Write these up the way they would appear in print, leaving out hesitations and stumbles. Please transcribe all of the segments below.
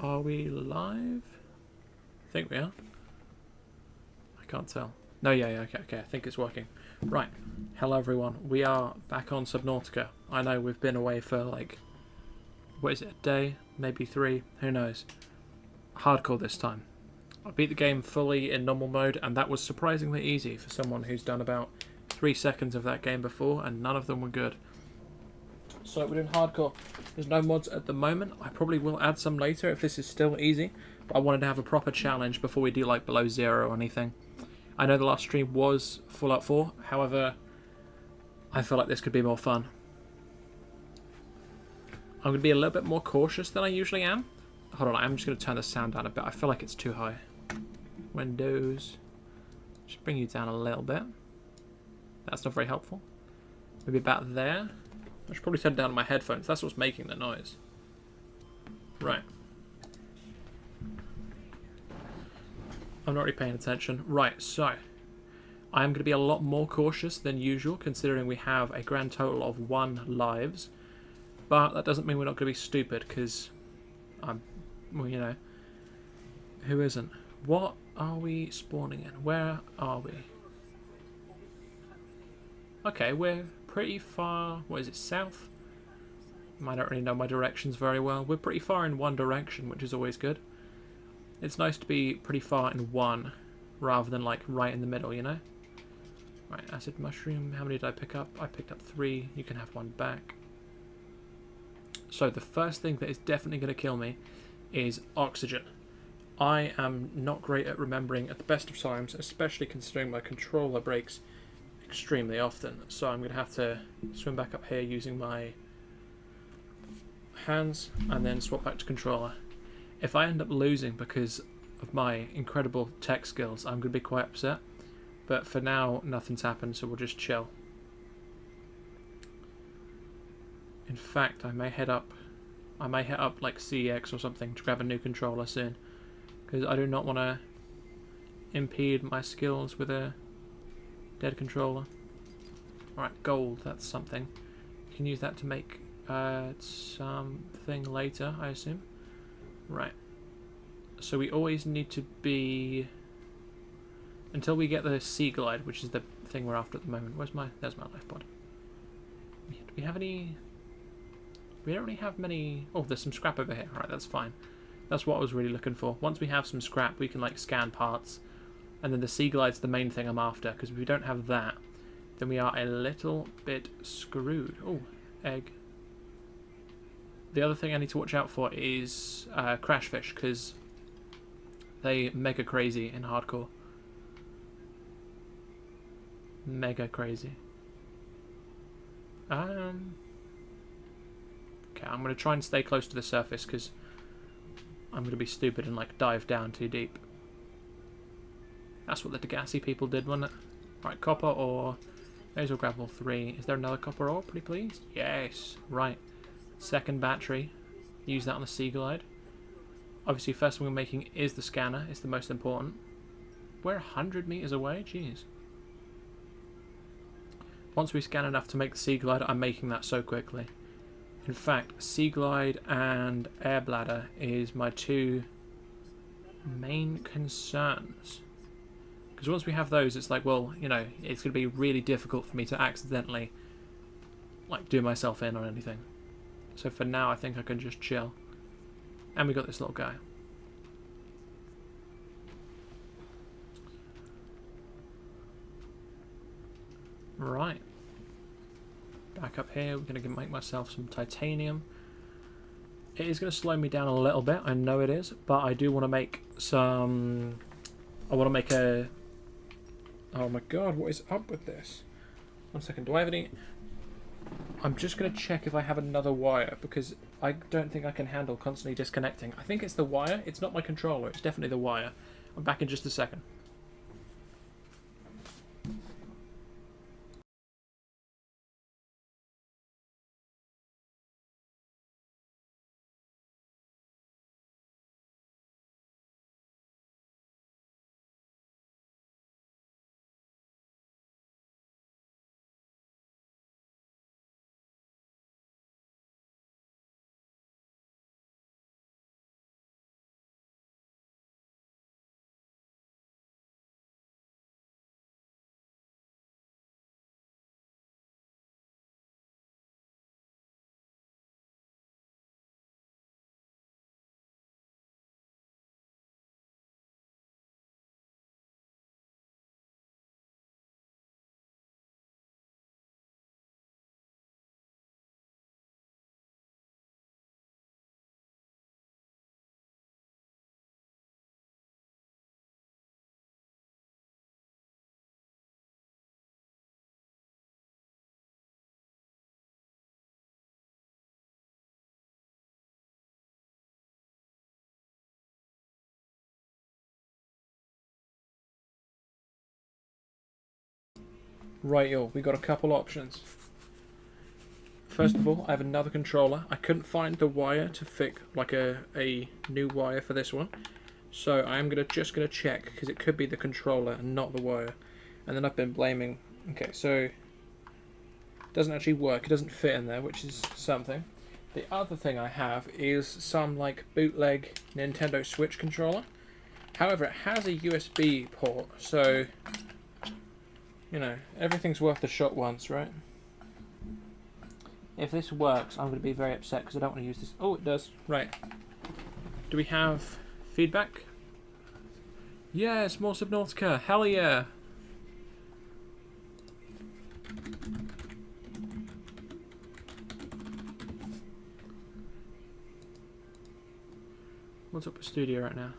Are we live? I think we are. I can't tell. No, yeah, okay, I think it's working. Right. Hello, everyone. We are back on Subnautica. I know we've been away for, like, what is it, a day? Maybe 3? Who knows? Hardcore this time. I beat the game fully in normal mode, and that was surprisingly easy for someone who's done about 3 seconds of that game before, and none of them were good. So we're doing hardcore. There's no mods at the moment. I probably will add some later if this is still easy. But I wanted to have a proper challenge before we do like below 0 or anything. I know the last stream was Fallout 4. However, I feel like this could be more fun. I'm going to be a little bit more cautious than I usually am. Hold on, I'm just going to turn the sound down a bit. I feel like it's too high. Windows. Just bring you down a little bit. That's not very helpful. Maybe about there. I should probably turn down my headphones. That's what's making the noise. Right. I'm not really paying attention. Right, so I'm going to be a lot more cautious than usual, considering we have a grand total of 1 lives. But that doesn't mean we're not going to be stupid, because well, you know, who isn't? What are we spawning in? Where are we? Okay, we're pretty far. What is it, south? I don't really know my directions very well. We're pretty far in one direction, which is always good. It's nice to be pretty far in one, rather than like right in the middle, you know? Right, acid mushroom. How many did I pick up? I picked up 3. You can have 1 back. So the first thing that is definitely going to kill me is oxygen. I am not great at remembering at the best of times, especially considering my controller breaks extremely often. So I'm going to have to swim back up here using my hands and then swap back to controller. If I end up losing because of my incredible tech skills, I'm going to be quite upset. But for now, nothing's happened, so we'll just chill. In fact, I may head up like CEX or something to grab a new controller soon, because I do not want to impede my skills with a dead controller. Alright, gold, that's something. You can use that to make something later, I assume. Right. So we always need to be... Until we get the Sea Glide, which is the thing we're after at the moment. There's my life pod. Do we have any... We don't really have many... Oh, there's some scrap over here. Alright, that's fine. That's what I was really looking for. Once we have some scrap, we can like scan parts. And then the Sea Glide's the main thing I'm after, because if we don't have that, then we are a little bit screwed. Oh, egg. The other thing I need to watch out for is crash fish, because they mega crazy in hardcore. Mega crazy. Okay, I'm going to try and stay close to the surface, because I'm going to be stupid and like dive down too deep. That's what the Degassi people did, wasn't it? Right, copper ore. May as well grab all 3. Is there another copper ore, pretty please? Yes. Right. Second battery. Use that on the Sea Glide. Obviously, first thing we're making is the scanner. It's the most important. We're 100 meters away? Jeez. Once we scan enough to make the Sea Glide, I'm making that so quickly. In fact, Sea Glide and Air Bladder is my 2 main concerns. Because once we have those, it's like, well, you know, it's going to be really difficult for me to accidentally, like, do myself in on anything. So for now, I think I can just chill. And we got this little guy. Right. Back up here, we're going to make myself some titanium. It is going to slow me down a little bit, I know it is, but I do want to make some... I want to make a... Oh my god, what is up with this? 1 second, do I have any... I'm just going to check if I have another wire, because I don't think I can handle constantly disconnecting. I think it's the wire, it's not my controller, it's definitely the wire. I'm back in just a second. Right, y'all, we got a couple options. First of all, I have another controller. I couldn't find the wire to fit like a new wire for this one. So I'm just gonna check, because it could be the controller and not the wire. And then I've been blaming... Okay, so... It doesn't actually work. It doesn't fit in there, which is something. The other thing I have is some like bootleg Nintendo Switch controller. However, it has a USB port, so... You know, everything's worth a shot once, right? If this works, I'm going to be very upset because I don't want to use this. Oh, it does. Right. Do we have feedback? Yes, more Subnautica. Hell yeah. What's up with Studio right now?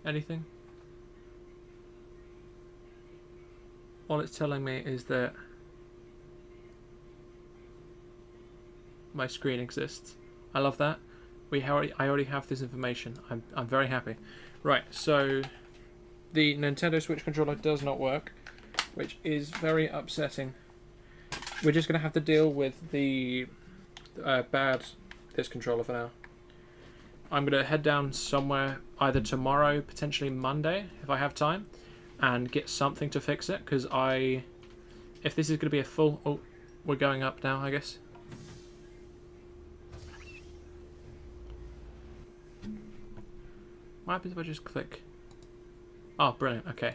Anything? All it's telling me is that my screen exists. I love that. I already have this information. I'm very happy. Right, so the Nintendo Switch controller does not work, which is very upsetting. We're just going to have to deal with the bad this controller for now. I'm going to head down somewhere either tomorrow, potentially Monday, if I have time, and get something to fix it, because if this is going to be a full... Oh, we're going up now, I guess. What happens if I just click? Oh, brilliant, okay.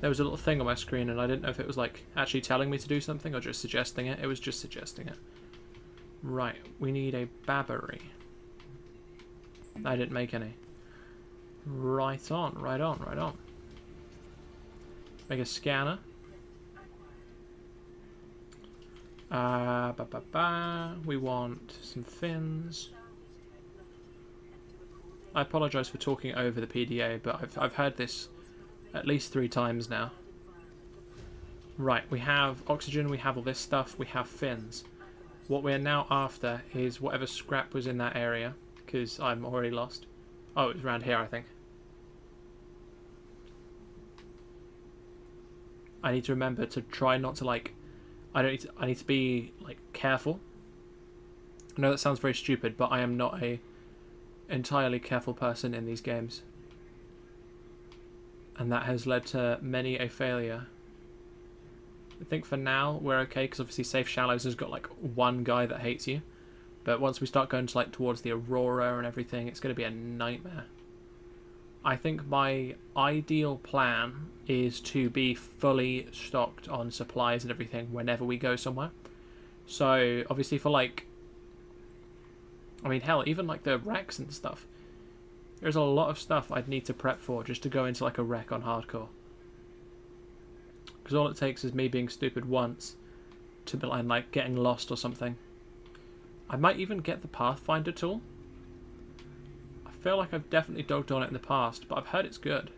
There was a little thing on my screen and I didn't know if it was like actually telling me to do something or just suggesting it. It was just suggesting it. Right, we need a battery. I didn't make any. Right on, right on, right on. Make a scanner. We want some fins. I apologise for talking over the PDA, but I've heard this at least 3 times now. Right, we have oxygen, we have all this stuff, we have fins. What we're now after is whatever scrap was in that area, because I'm already lost. Oh, it was around here, I think. I need to remember to try not to like... I need to be like careful. I know that sounds very stupid, but I am not a entirely careful person in these games, and that has led to many a failure. I think for now we're okay, because obviously Safe Shallows has got like one guy that hates you, but once we start going to like towards the Aurora and everything, it's going to be a nightmare. I think my ideal plan is to be fully stocked on supplies and everything whenever we go somewhere. So obviously for like, I mean, hell, even like the wrecks and stuff. There's a lot of stuff I'd need to prep for just to go into like a wreck on hardcore. Because all it takes is me being stupid once to be like getting lost or something. I might even get the Pathfinder tool. I feel like I've definitely dogged on it in the past, but I've heard it's good.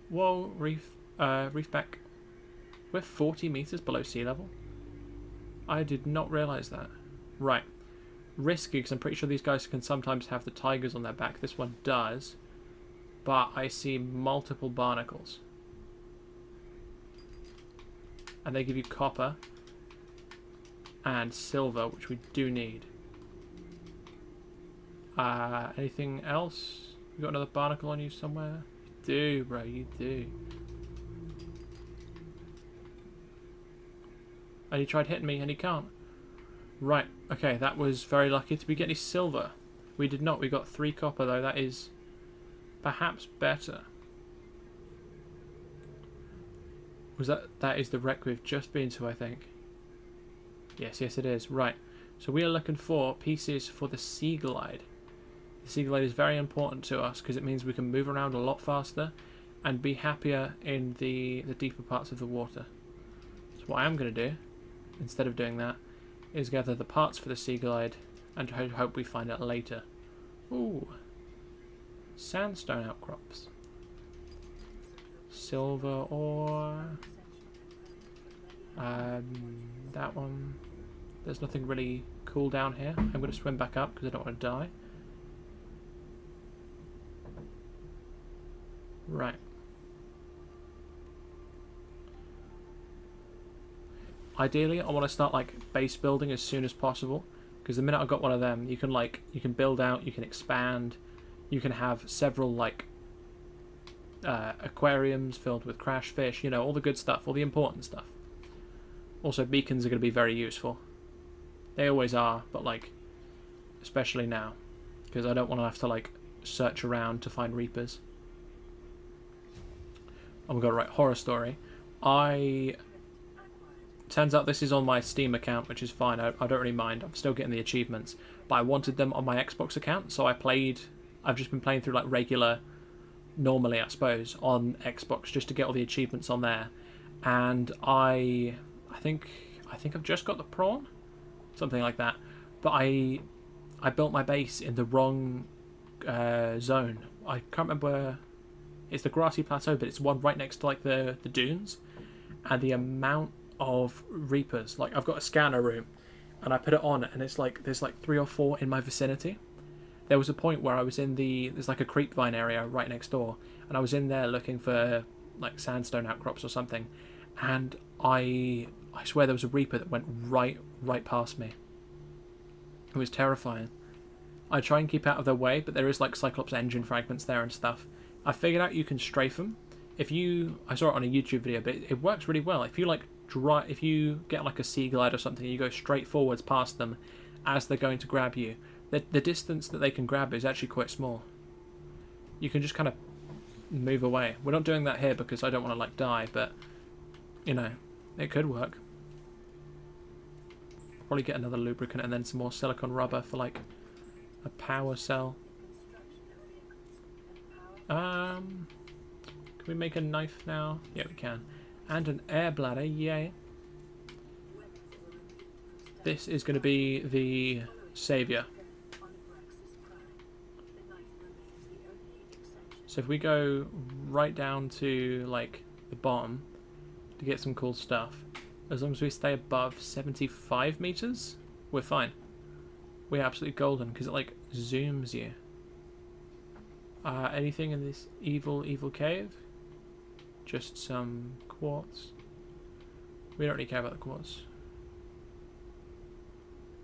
Whoa, reef back. We're 40 meters below sea level. I did not realize that. Right. Risky, because I'm pretty sure these guys can sometimes have the tigers on their back. This one does. But I see multiple barnacles. And they give you copper and silver, which we do need. Anything else? You got another barnacle on you somewhere? You do, bro, you do. And he tried hitting me and he can't. Right, okay, that was very lucky. Did we get any silver? We did not. We got 3 copper, though. That is perhaps better. Was that is the wreck we've just been to, I think. Yes, yes, it is. Right, so we are looking for pieces for the Sea Glide. The Sea Glide is very important to us because it means we can move around a lot faster and be happier in the deeper parts of the water. So what I am going to do, instead of doing that, is gather the parts for the Sea Glide and hope we find it later. Ooh. Sandstone outcrops. Silver ore. That one. There's nothing really cool down here. I'm going to swim back up because I don't want to die. Right. ideally I want to start like base building as soon as possible, because the minute I've got one of them, you can build out, you can expand, you can have several like aquariums filled with crash fish, you know, all the good stuff, all the important stuff. Also, beacons are going to be very useful. They always are, but like especially now, because I don't want to have to like search around to find reapers. Oh my god, right, horror story. Turns out this is on my Steam account, which is fine. I don't really mind. I'm still getting the achievements, but I wanted them on my Xbox account, so I've just been playing through like regular, normally I suppose, on Xbox just to get all the achievements on there. And I think I've just got the prawn, something like that. But I built my base in the wrong zone. I can't remember where. It's the grassy plateau, but it's one right next to like the dunes, and the amount of reapers, like I've got a scanner room and I put it on and it's like there's like 3 or 4 in my vicinity. There was a point where I was in there's like a creep vine area right next door, and I was in there looking for like sandstone outcrops or something, and I swear there was a reaper that went right past me. It was terrifying. I try and keep out of their way, but there is like Cyclops engine fragments there and stuff. I figured out you can strafe them. I saw it on a YouTube video, but it works really well. If you get like a sea glide or something, you go straight forwards past them as they're going to grab you. The distance that they can grab is actually quite small. You can just kind of move away. We're not doing that here because I don't want to like die, but you know, it could work. Probably get another lubricant and then some more silicon rubber for like a power cell. Can we make a knife now? Yeah, we can. And an air bladder, yay. This is going to be the saviour. So if we go right down to like the bottom to get some cool stuff, as long as we stay above 75 meters, we're fine. We're absolutely golden because it like zooms you. Anything in this evil cave? Just some quartz. We don't really care about the quartz.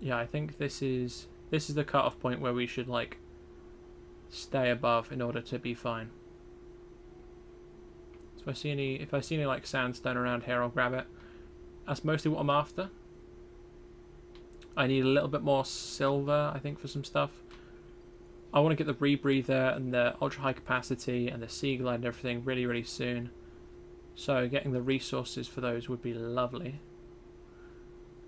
Yeah, I think this is the cut-off point where we should like stay above in order to be fine. So if I see any like sandstone around here, I'll grab it. That's mostly what I'm after. I need a little bit more silver, I think, for some stuff. I want to get the rebreather and the ultra high capacity and the sea glide and everything really soon. So getting the resources for those would be lovely.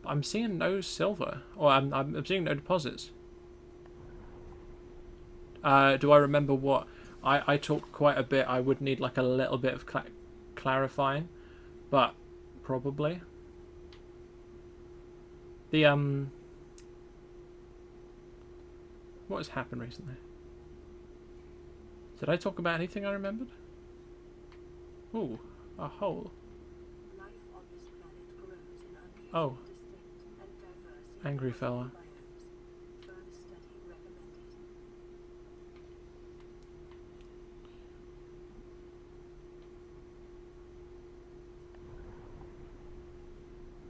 But I'm seeing no silver, or I'm seeing no deposits. Do I remember what? I talked quite a bit. I would need like a little bit of clarifying, but probably. What has happened recently? Did I talk about anything I remembered? Ooh, a hole. Oh. Angry fella.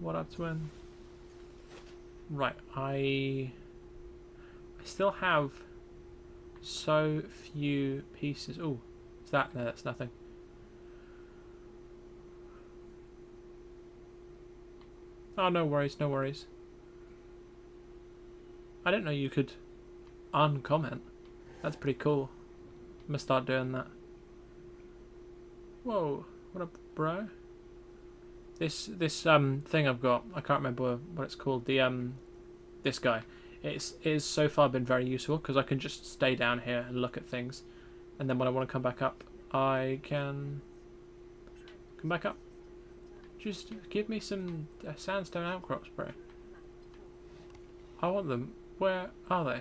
What up, twin? Right, I still have so few pieces. Oh, is that? No, that's nothing. Oh, no worries, no worries. I didn't know you could uncomment. That's pretty cool. I'm gonna start doing that. Whoa, what up, bro? This thing I've got, I can't remember what it's called. This guy. It's so far been very useful because I can just stay down here and look at things, and then when I want to come back up, I can come back up. Just give me some sandstone outcrops, bro. I want them. Where are they?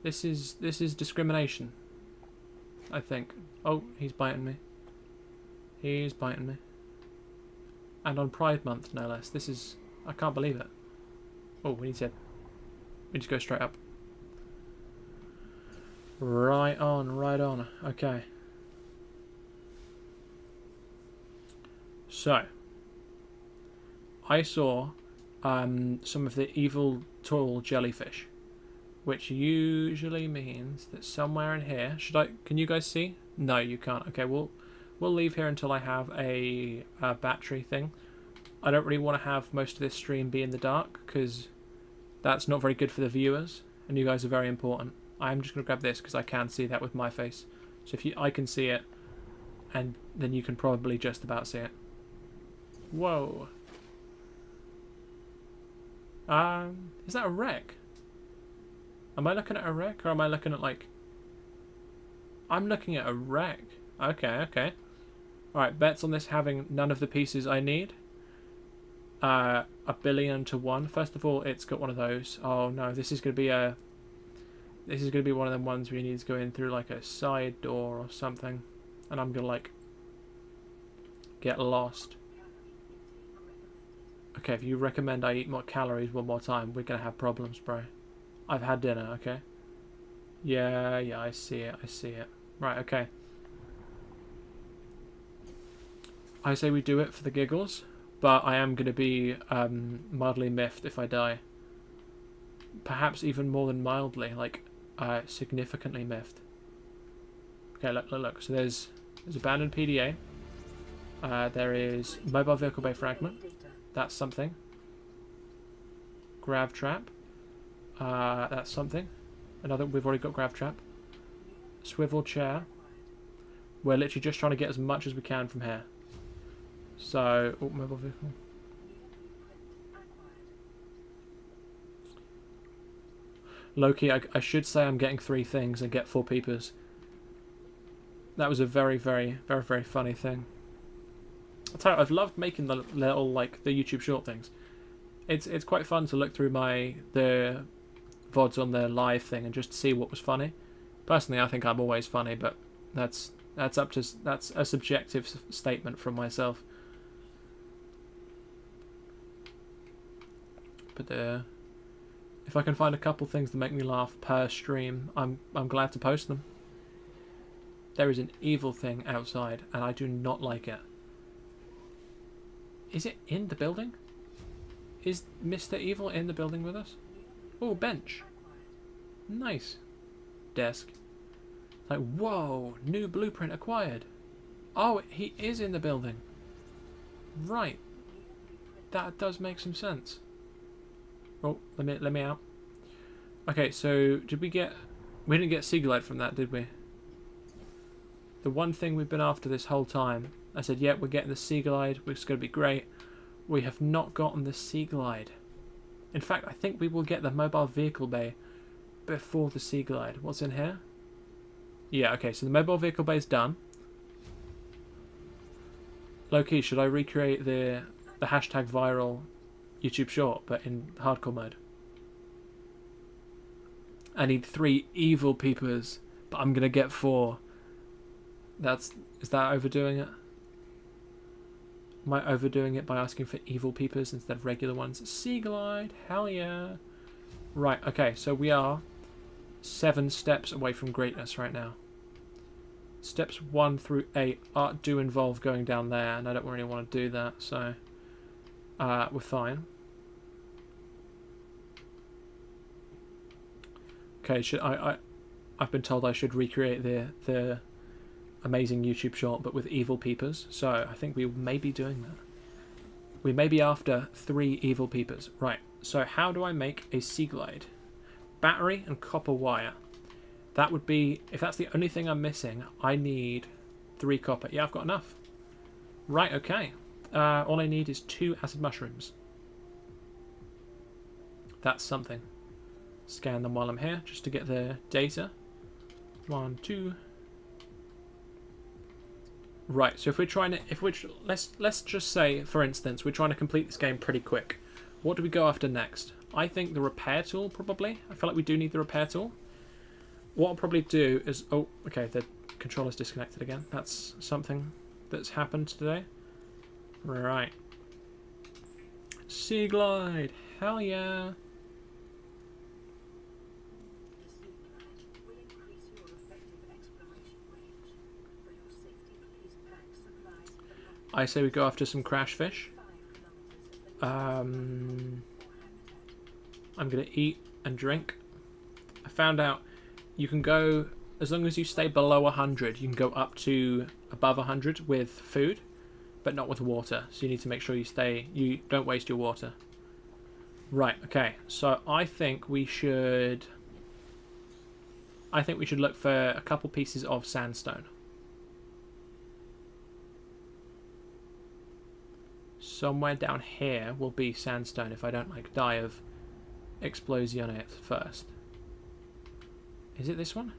This is discrimination, I think. Oh, he's biting me. He's biting me. And on Pride Month, no less. This is... I can't believe it. Oh, we need to go straight up. Right on, right on. Okay. So, I saw some of the evil tall jellyfish, which usually means that somewhere in here, can you guys see? No, you can't. Okay, we'll leave here until I have a battery thing. I don't really want to have most of this stream be in the dark, because that's not very good for the viewers, and you guys are very important. I'm just going to grab this because I can see that with my face. So I can see it, and then you can probably just about see it. Whoa. Is that a wreck? Am I looking at a wreck, or am I looking at, like... I'm looking at a wreck. Okay, okay. Alright, bets on this having none of the pieces I need. 1 billion to 1. First of all, it's got one of those. Oh no, this is going to be a... This is going to be one of them ones where you need to go in through, like, a side door or something. And I'm going to, like, get lost. Okay, if you recommend I eat more calories one more time, we're going to have problems, bro. I've had dinner, okay? Yeah, I see it, I see it. Right, okay. I say we do it for the giggles, but I am going to be mildly miffed if I die. Perhaps even more than mildly, like, significantly miffed. Okay, look. So there's abandoned PDA. There is mobile vehicle bay fragment. That's something. Grav trap. That's something. Another, we've already got grav trap. Swivel chair. We're literally just trying to get as much as we can from here. So, mobile vehicle. Low-key, I should say I'm getting 3 things and get 4 peepers. That was a very, very, very, very funny thing. I'll tell you, I've loved making the little, like, the YouTube short things. It's quite fun to look through the VODs on the live thing and just see what was funny. Personally, I think I'm always funny, but that's a subjective statement from myself. But if I can find a couple things that make me laugh per stream, I'm glad to post them. There is an evil thing outside, and I do not like it. Is it in the building? Is Mr. Evil in the building with us? Oh, bench. Nice. Desk. Like, whoa, new blueprint acquired. Oh, he is in the building. Right. That does make some sense. Oh, let me out. Okay, so we didn't get Seaglide from that, did we? The one thing we've been after this whole time. I said, yep, we're getting the Seaglide, which is going to be great. We have not gotten the Seaglide. In fact, I think we will get the mobile vehicle bay before the Seaglide. What's in here? Yeah, okay, so the mobile vehicle bay is done. Low-key, should I recreate the hashtag viral YouTube short, but in hardcore mode? I need 3 evil peepers, but I'm going to get 4. Is that overdoing it? Am I overdoing it by asking for evil peepers instead of regular ones? Seaglide, hell yeah. Right, okay, so we are 7 steps away from greatness right now. Steps 1 through 8 do involve going down there, and I don't really want to do that, so we're fine. Okay, I've been told I should recreate the amazing YouTube short, but with evil peepers. So I think we may be doing that. We may be after 3 evil peepers. Right, so how do I make a Seaglide? Battery and copper wire. That would be, if that's the only thing I'm missing, I need 3 copper. Yeah, I've got enough. Right, okay. All I need is 2 acid mushrooms. That's something. Scan them while I'm here, just to get the data. 1, 2... Right, so if we're trying to, let's just say, for instance, we're trying to complete this game pretty quick. What do we go after next? I think the repair tool, probably. I feel like we do need the repair tool. What I'll probably do is, oh, okay, the controller's disconnected again. That's something that's happened today. Right. Seaglide, hell yeah. I say we go after some crash fish. I'm going to eat and drink. I found out you can go, as long as you stay below 100, you can go up to above 100 with food, but not with water. So you need to make sure you don't waste your water. Right, okay. So I think we should look for a couple pieces of sandstone. Somewhere down here will be sandstone if I don't like die of explosion first. Is it this one?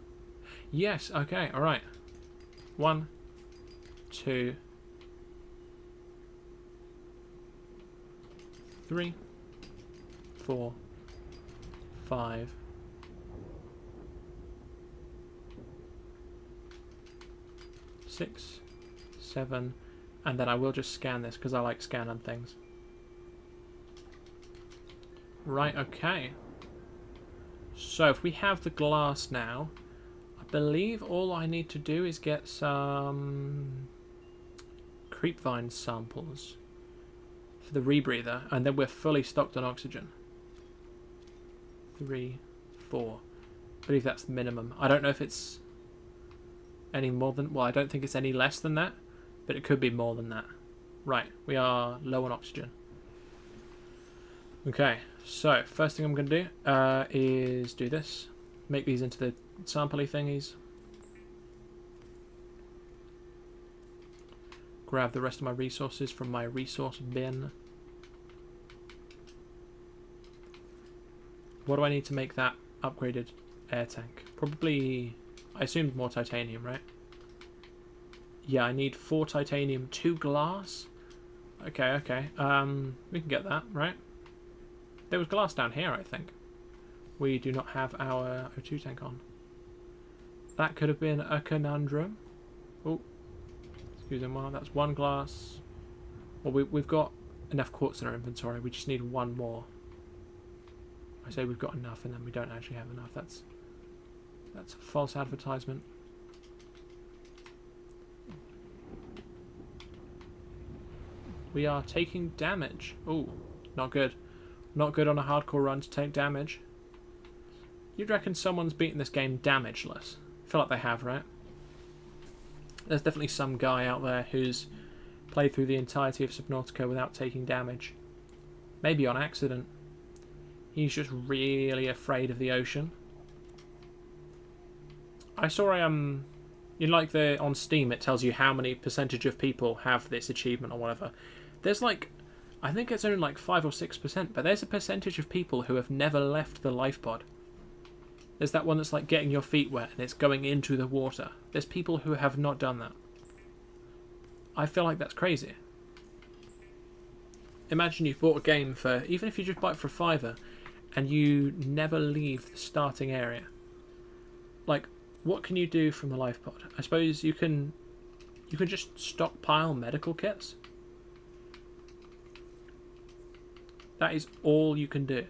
Yes, okay, alright. 1, 2, 3, 4, 5, 6, 7, and then I will just scan this because I like scanning things. Right, okay. So if we have the glass now, I believe all I need to do is get some creepvine samples for the rebreather, and then we're fully stocked on oxygen. 3, 4. I believe that's the minimum. I don't know if it's any more than... Well, I don't think it's any less than that, but it could be more than that. Right, we are low on oxygen. Okay, so first thing I'm going to do is do this. Make these into the sampley thingies. Grab the rest of my resources from my resource bin. What do I need to make that upgraded air tank? Probably, I assumed more titanium, right? Yeah, I need 4 titanium, 2 glass. Okay, okay. We can get that, right? There was glass down here, I think. We do not have our O2 tank on. That could have been a conundrum. Oh, excuse me, that's 1 glass. Well, we've got enough quartz in our inventory. We just need 1 more. I say we've got enough, and then we don't actually have enough. That's a false advertisement. We are taking damage. Oh, not good. Not good on a hardcore run to take damage. You'd reckon someone's beaten this game damageless? I feel like they have, right? There's definitely some guy out there who's played through the entirety of Subnautica without taking damage. Maybe on accident. He's just really afraid of the ocean. I saw you know, like on Steam it tells you how many percentage of people have this achievement or whatever. There's like, I think it's only like 5 or 6%, but there's a percentage of people who have never left the life pod. There's that one that's like getting your feet wet and it's going into the water. There's people who have not done that. I feel like that's crazy. Imagine you've bought a game for, even if you just buy it for $5, and you never leave the starting area. Like, what can you do from the life pod? I suppose you can just stockpile medical kits. That is all you can do.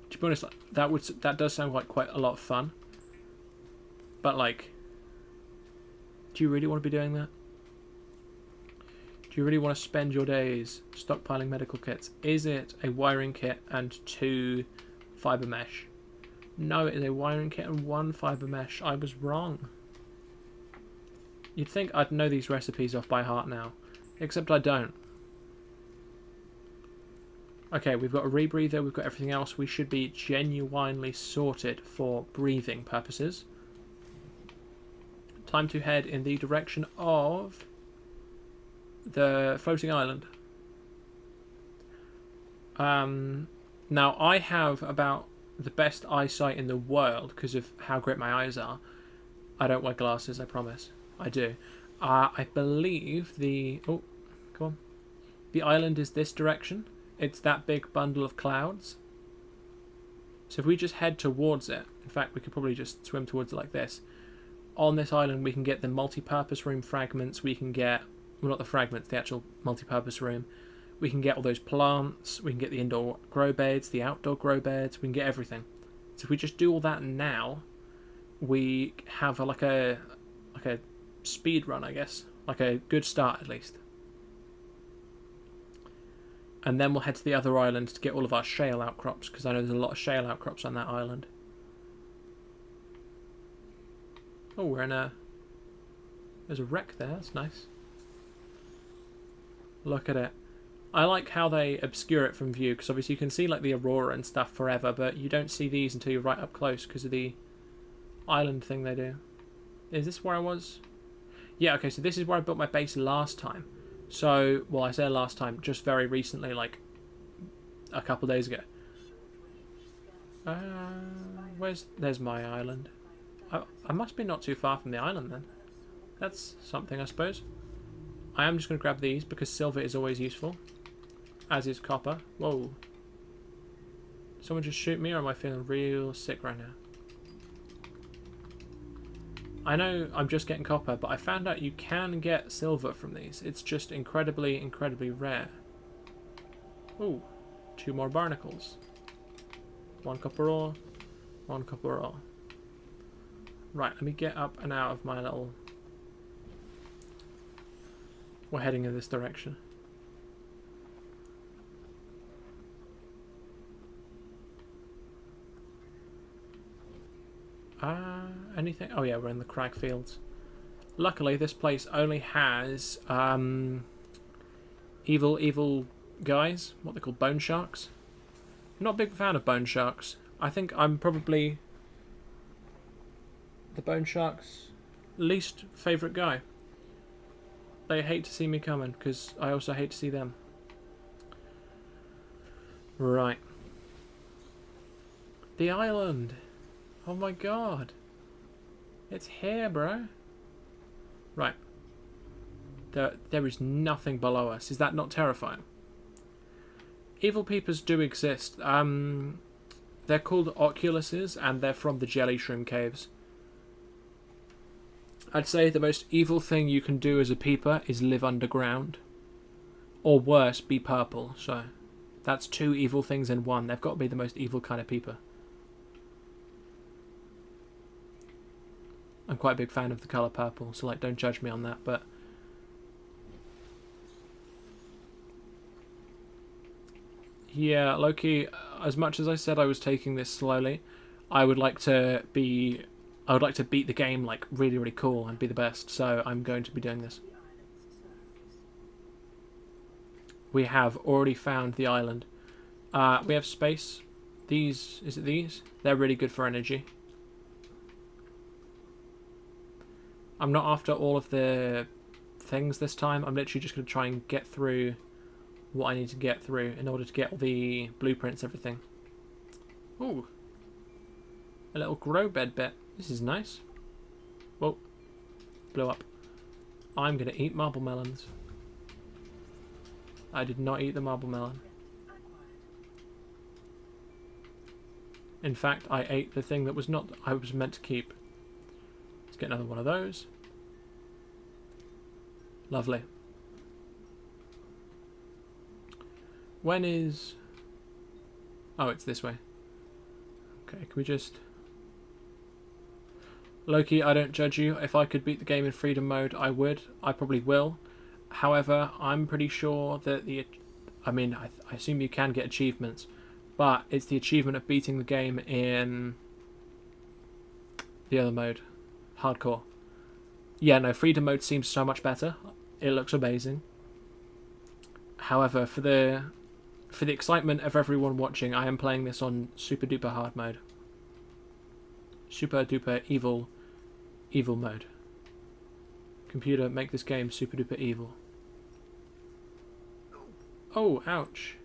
To be honest, that does sound like quite a lot of fun. But like, do you really want to be doing that? Do you really want to spend your days stockpiling medical kits? Is it a wiring kit and 2 fibre mesh? No, it is a wiring kit and 1 fibre mesh. I was wrong. You'd think I'd know these recipes off by heart now. Except I don't. Okay, we've got a rebreather, we've got everything else. We should be genuinely sorted for breathing purposes. Time to head in the direction of the floating island. Now, I have about the best eyesight in the world because of how great my eyes are. I don't wear glasses, I promise. I do. I believe the... Oh, come on. The island is this direction. It's that big bundle of clouds. So if we just head towards it, in fact, we could probably just swim towards it like this. On this island, we can get the multi-purpose room fragments. We can get, well, not the fragments, the actual multi-purpose room. We can get all those plants. We can get the indoor grow beds, the outdoor grow beds. We can get everything. So if we just do all that now, we have like a speed run, I guess. Like a good start, at least. And then we'll head to the other island to get all of our shale outcrops, because I know there's a lot of shale outcrops on that island. Oh, we're in a... There's a wreck there, that's nice. Look at it. I like how they obscure it from view, because obviously you can see like the aurora and stuff forever, but you don't see these until you're right up close because of the island thing they do. Is this where I was? Yeah, okay, so this is where I built my base last time. So, well, I say last time, just very recently, like a couple days ago. There's my island. I must be not too far from the island then. That's something, I suppose. I am just going to grab these because silver is always useful. As is copper. Whoa. Did someone just shoot me, or am I feeling real sick right now? I know I'm just getting copper, but I found out you can get silver from these. It's just incredibly, incredibly rare. Ooh. 2 more barnacles. 1 copper ore. 1 copper ore. Right, let me get up and out of my little... We're heading in this direction. Anything? Oh yeah, we're in the crag fields. Luckily, this place only has evil guys. What they call bone sharks. I'm not a big fan of bone sharks. I think I'm probably the bone sharks' least favourite guy. They hate to see me coming because I also hate to see them. Right. The island. Oh my god. It's here, bro. Right. There is nothing below us. Is that not terrifying? Evil peepers do exist. They're called oculuses, and they're from the jelly shroom caves. I'd say the most evil thing you can do as a peeper is live underground. Or worse, be purple. So, that's 2 evil things in one. They've got to be the most evil kind of peeper. I'm quite a big fan of the colour purple, so like, don't judge me on that, but... Yeah, Loki, as much as I said I was taking this slowly, I would like to beat the game like really, really cool and be the best, so I'm going to be doing this. We have already found the island. We have space. These, is it these? They're really good for energy. I'm not after all of the things this time. I'm literally just going to try and get through what I need to get through in order to get all the blueprints, everything. Ooh. A little grow bed bit. This is nice. Whoa. Blew up. I'm going to eat marble melons. I did not eat the marble melon. In fact, I ate the thing that was not I was meant to keep. Let's get another one of those. Lovely. When is... Oh, it's this way. Okay, can we just... Loki, I don't judge you. If I could beat the game in freedom mode, I would. I probably will. However, I'm pretty sure that the... I mean, I assume you can get achievements, but it's the achievement of beating the game in the other mode. Hardcore. Yeah, no, freedom mode seems so much better. It looks amazing. However, for the excitement of everyone watching, I am playing this on super duper hard mode. Super duper evil mode. Computer, make this game super duper evil. Oh, ouch.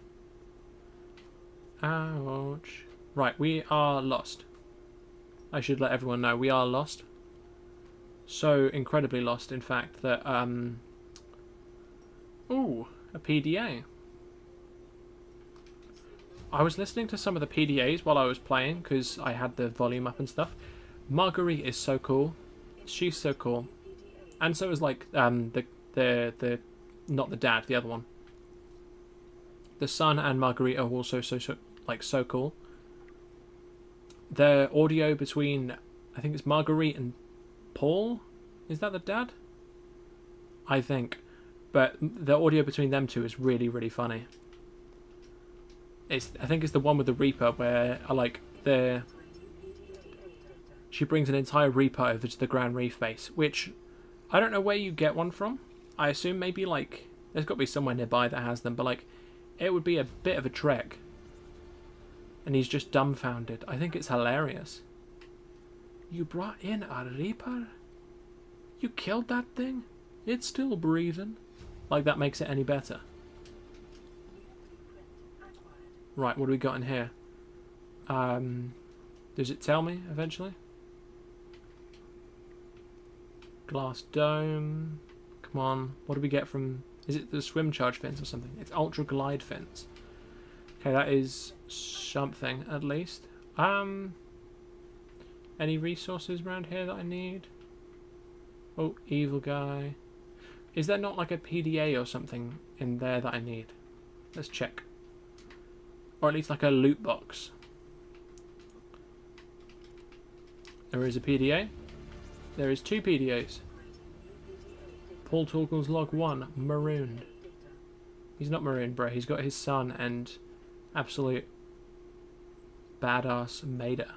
Ouch. Right, we are lost. I should let everyone know we are lost. So incredibly lost, in fact, that ooh, a PDA. I was listening to some of the PDAs while I was playing because I had the volume up and stuff. Marguerite is so cool. She's so cool. And so is like the not the dad, the other one. The son and Marguerite are also so cool. The audio between, I think it's Marguerite and Paul? Is that the dad? I think. But the audio between them two is really, really funny. I think it's the one with the Reaper where I like the. She brings an entire Reaper over to the Grand Reef base, which I don't know where you get one from. I assume maybe like there's got to be somewhere nearby that has them, but like it would be a bit of a trek. And he's just dumbfounded. I think it's hilarious. You brought in a Reaper? You killed that thing? It's still breathing. Like that makes it any better. Right, what do we got in here? Does it tell me eventually? Glass dome. Come on. What do we get from... Is it the swim charge fins or something? It's ultra glide fins. Okay, that is something at least. Any resources around here that I need? Oh, evil guy. Is there not like a PDA or something in there that I need? Let's check. Or at least like a loot box. There is a PDA. There is 2 PDAs. Paul Torkel's log 1, marooned. He's not marooned, bro. He's got his son and absolute badass Maida.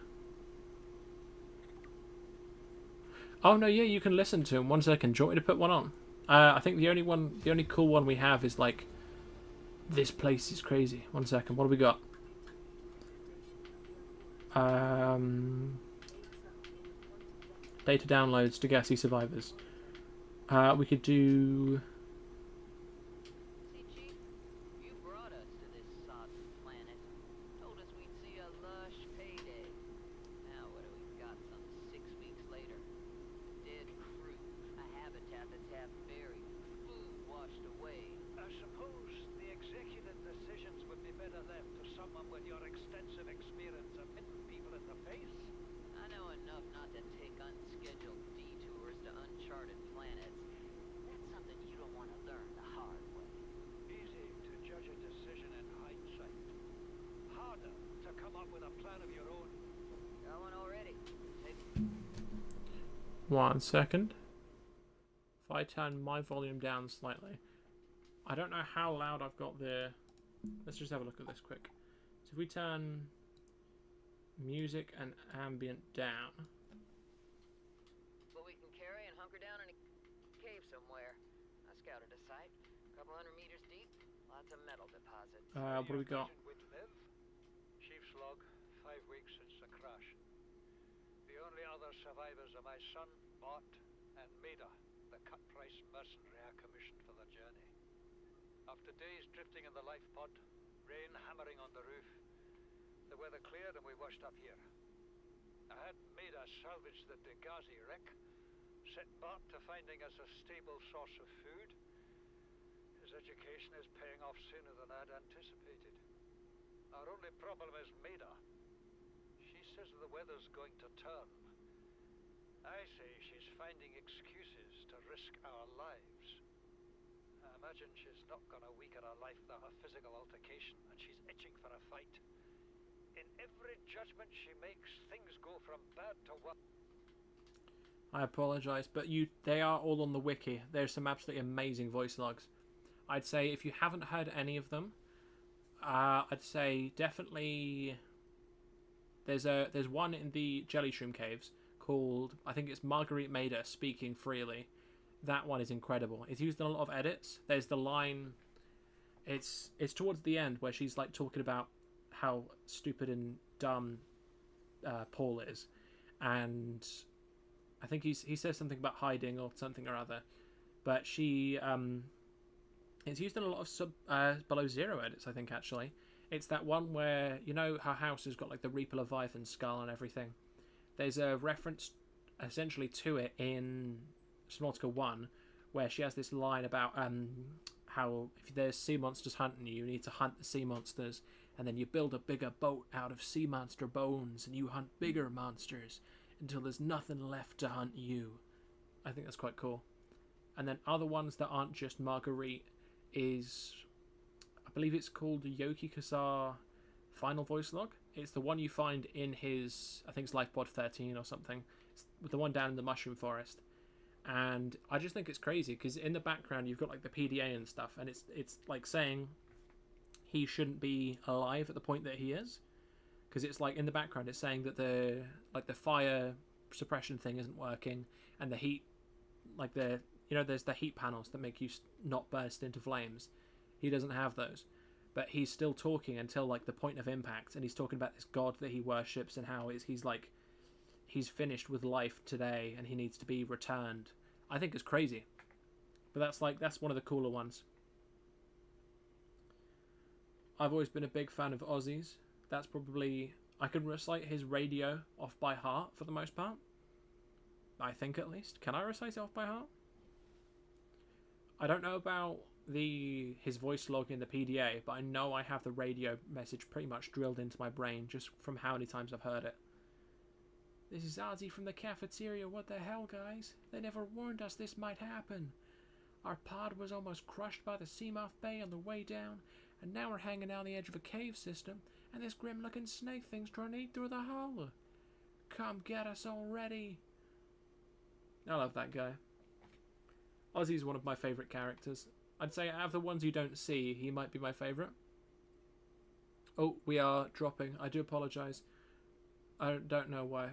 Oh no, yeah, you can listen to him. 1 second. Do you want me to put one on? I think the only cool one we have is like, this place is crazy. 1 second. What do we got? Data downloads to gassy survivors. We could do... See, Chief, you brought us to this sodden planet. Told us we'd see a lush payday. Now what do we got some 6 weeks later? Dead crew, a habitat that's half buried, food washed away. I suppose the executive decisions would be better left to someone with your extensive experience of hitting people in the face. I know enough not to take unscheduled detours to uncharted planets. That's something you don't want to learn the hard way. Easy to judge a decision in hindsight. Harder to come up with a plan of your own. Got one already. Take 1 second. If I turn my volume down slightly. I don't know how loud I've got the... Let's just have a look at this quick. So if we turn music and ambient down. what we can carry and hunker down in a cave somewhere. I scouted a site, a couple 100 meters deep, lots of metal deposits. What do we got? We'd live. Chief's log, 5 weeks since the crash. The only other survivors are my son, Bart, and Maida, the cut-price mercenary I commissioned for the journey. After days drifting in the life pod, rain hammering on the roof, the weather cleared and we washed up here. I had Maida salvage the Degazi wreck, set Bart to finding us a stable source of food. His education is paying off sooner than I'd anticipated. Our only problem is Maida. She says the weather's going to turn. I say she's finding excuses to risk our lives. I imagine she's not gonna weaken her life without a physical altercation, and she's itching for a fight. In every judgment she makes, things go from bad to worse. I apologise, but they are all on the wiki. There's some absolutely amazing voice logs. I'd say if you haven't heard any of them, I'd say definitely there's one in the Jelly Shroom Caves called, I think it's Marguerite Maida Speaking Freely. That one is incredible. It's used in a lot of edits. There's the line, it's towards the end where she's like talking about how stupid and dumb Paul is, and I think he says something about hiding or something or other, but she it's used in a lot of Below Zero edits, I think. Actually, it's that one where, you know, her house has got like the Reaper Leviathan skull and everything. There's a reference essentially to it in Subnautica 1 where she has this line about how if there's sea monsters hunting you, you need to hunt the sea monsters, and then you build a bigger boat out of sea monster bones and you hunt bigger monsters until there's nothing left to hunt you. I think that's quite cool. And then other ones that aren't just Marguerite is, I believe it's called Yoki Kasar Final Voice Log. It's the one you find in his, I think it's Lifepod 13 or something. It's the one down in the Mushroom Forest. And I just think it's crazy because in the background you've got like the PDA and stuff, and it's like saying he shouldn't be alive at the point that he is, because it's like in the background it's saying that the fire suppression thing isn't working, and the heat, like there's the heat panels that make you not burst into flames. He doesn't have those, but he's still talking until like the point of impact, and he's talking about this god that he worships and how he's finished with life today and he needs to be returned. I think it's crazy, but that's one of the cooler ones. I've always been a big fan of Ozzy's. That's probably... I can recite his radio off by heart for the most part. I think, at least. Can I recite it off by heart? I don't know about his voice log in the PDA, but I know I have the radio message pretty much drilled into my brain just from how many times I've heard it. This is Ozzy from the cafeteria. What the hell, guys? They never warned us this might happen. Our pod was almost crushed by the Seamoth Bay on the way down, and now we're hanging out on the edge of a cave system, and this grim-looking snake thing's trying to eat through the hull. Come get us already. I love that guy. Ozzy's one of my favourite characters. I'd say out of the ones you don't see, he might be my favourite. Oh, we are dropping. I do apologise. I don't know why.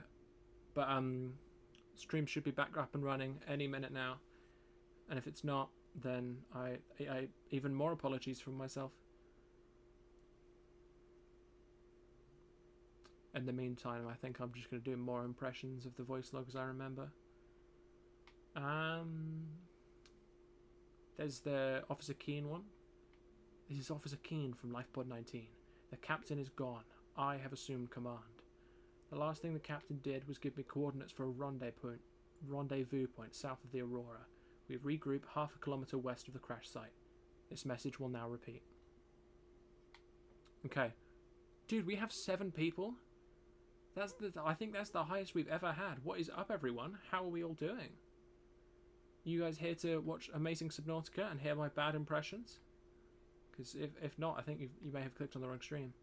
But stream should be back up and running any minute now. And if it's not, then I even more apologies from myself. In the meantime, I think I'm just going to do more impressions of the voice logs I remember. There's the Officer Keen one. This is Officer Keen from Lifepod 19. The captain is gone. I have assumed command. The last thing the captain did was give me coordinates for a rendezvous point south of the Aurora. We regroup half a kilometre west of the crash site. This message will now repeat. Okay. Dude, we have 7 people? I think that's the highest we've ever had. What is up, everyone? How are we all doing? You guys here to watch Amazing Subnautica and hear my bad impressions? Because if not, I think you may have clicked on the wrong stream.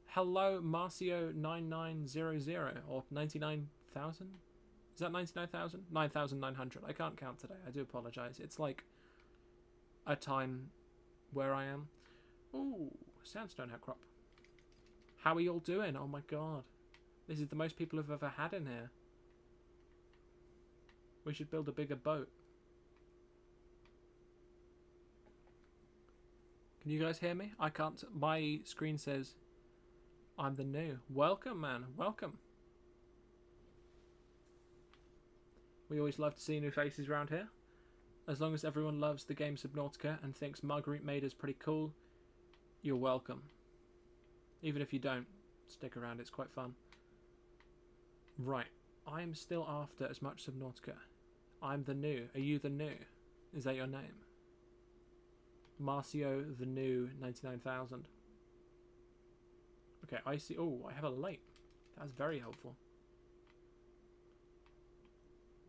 Hello, Marcio9900, or 99,000? Is that 99,000? 9,900. I can't count today. I do apologise. It's like a time where I am. Ooh, sandstone outcrop. How are you all doing? Oh my god. This is the most people I've ever had in here. We should build a bigger boat. Can you guys hear me? I can't. My screen says I'm the new. Welcome, man. Welcome. We always love to see new faces around here. As long as everyone loves the game Subnautica and thinks Marguerite made us pretty cool, you're welcome. Even if you don't, stick around, it's quite fun. Right, I'm still after as much Subnautica. I'm the new. Are you the new? Is that your name? Marcio the new 99,000. Okay, I see. Oh, I have a light. That's very helpful.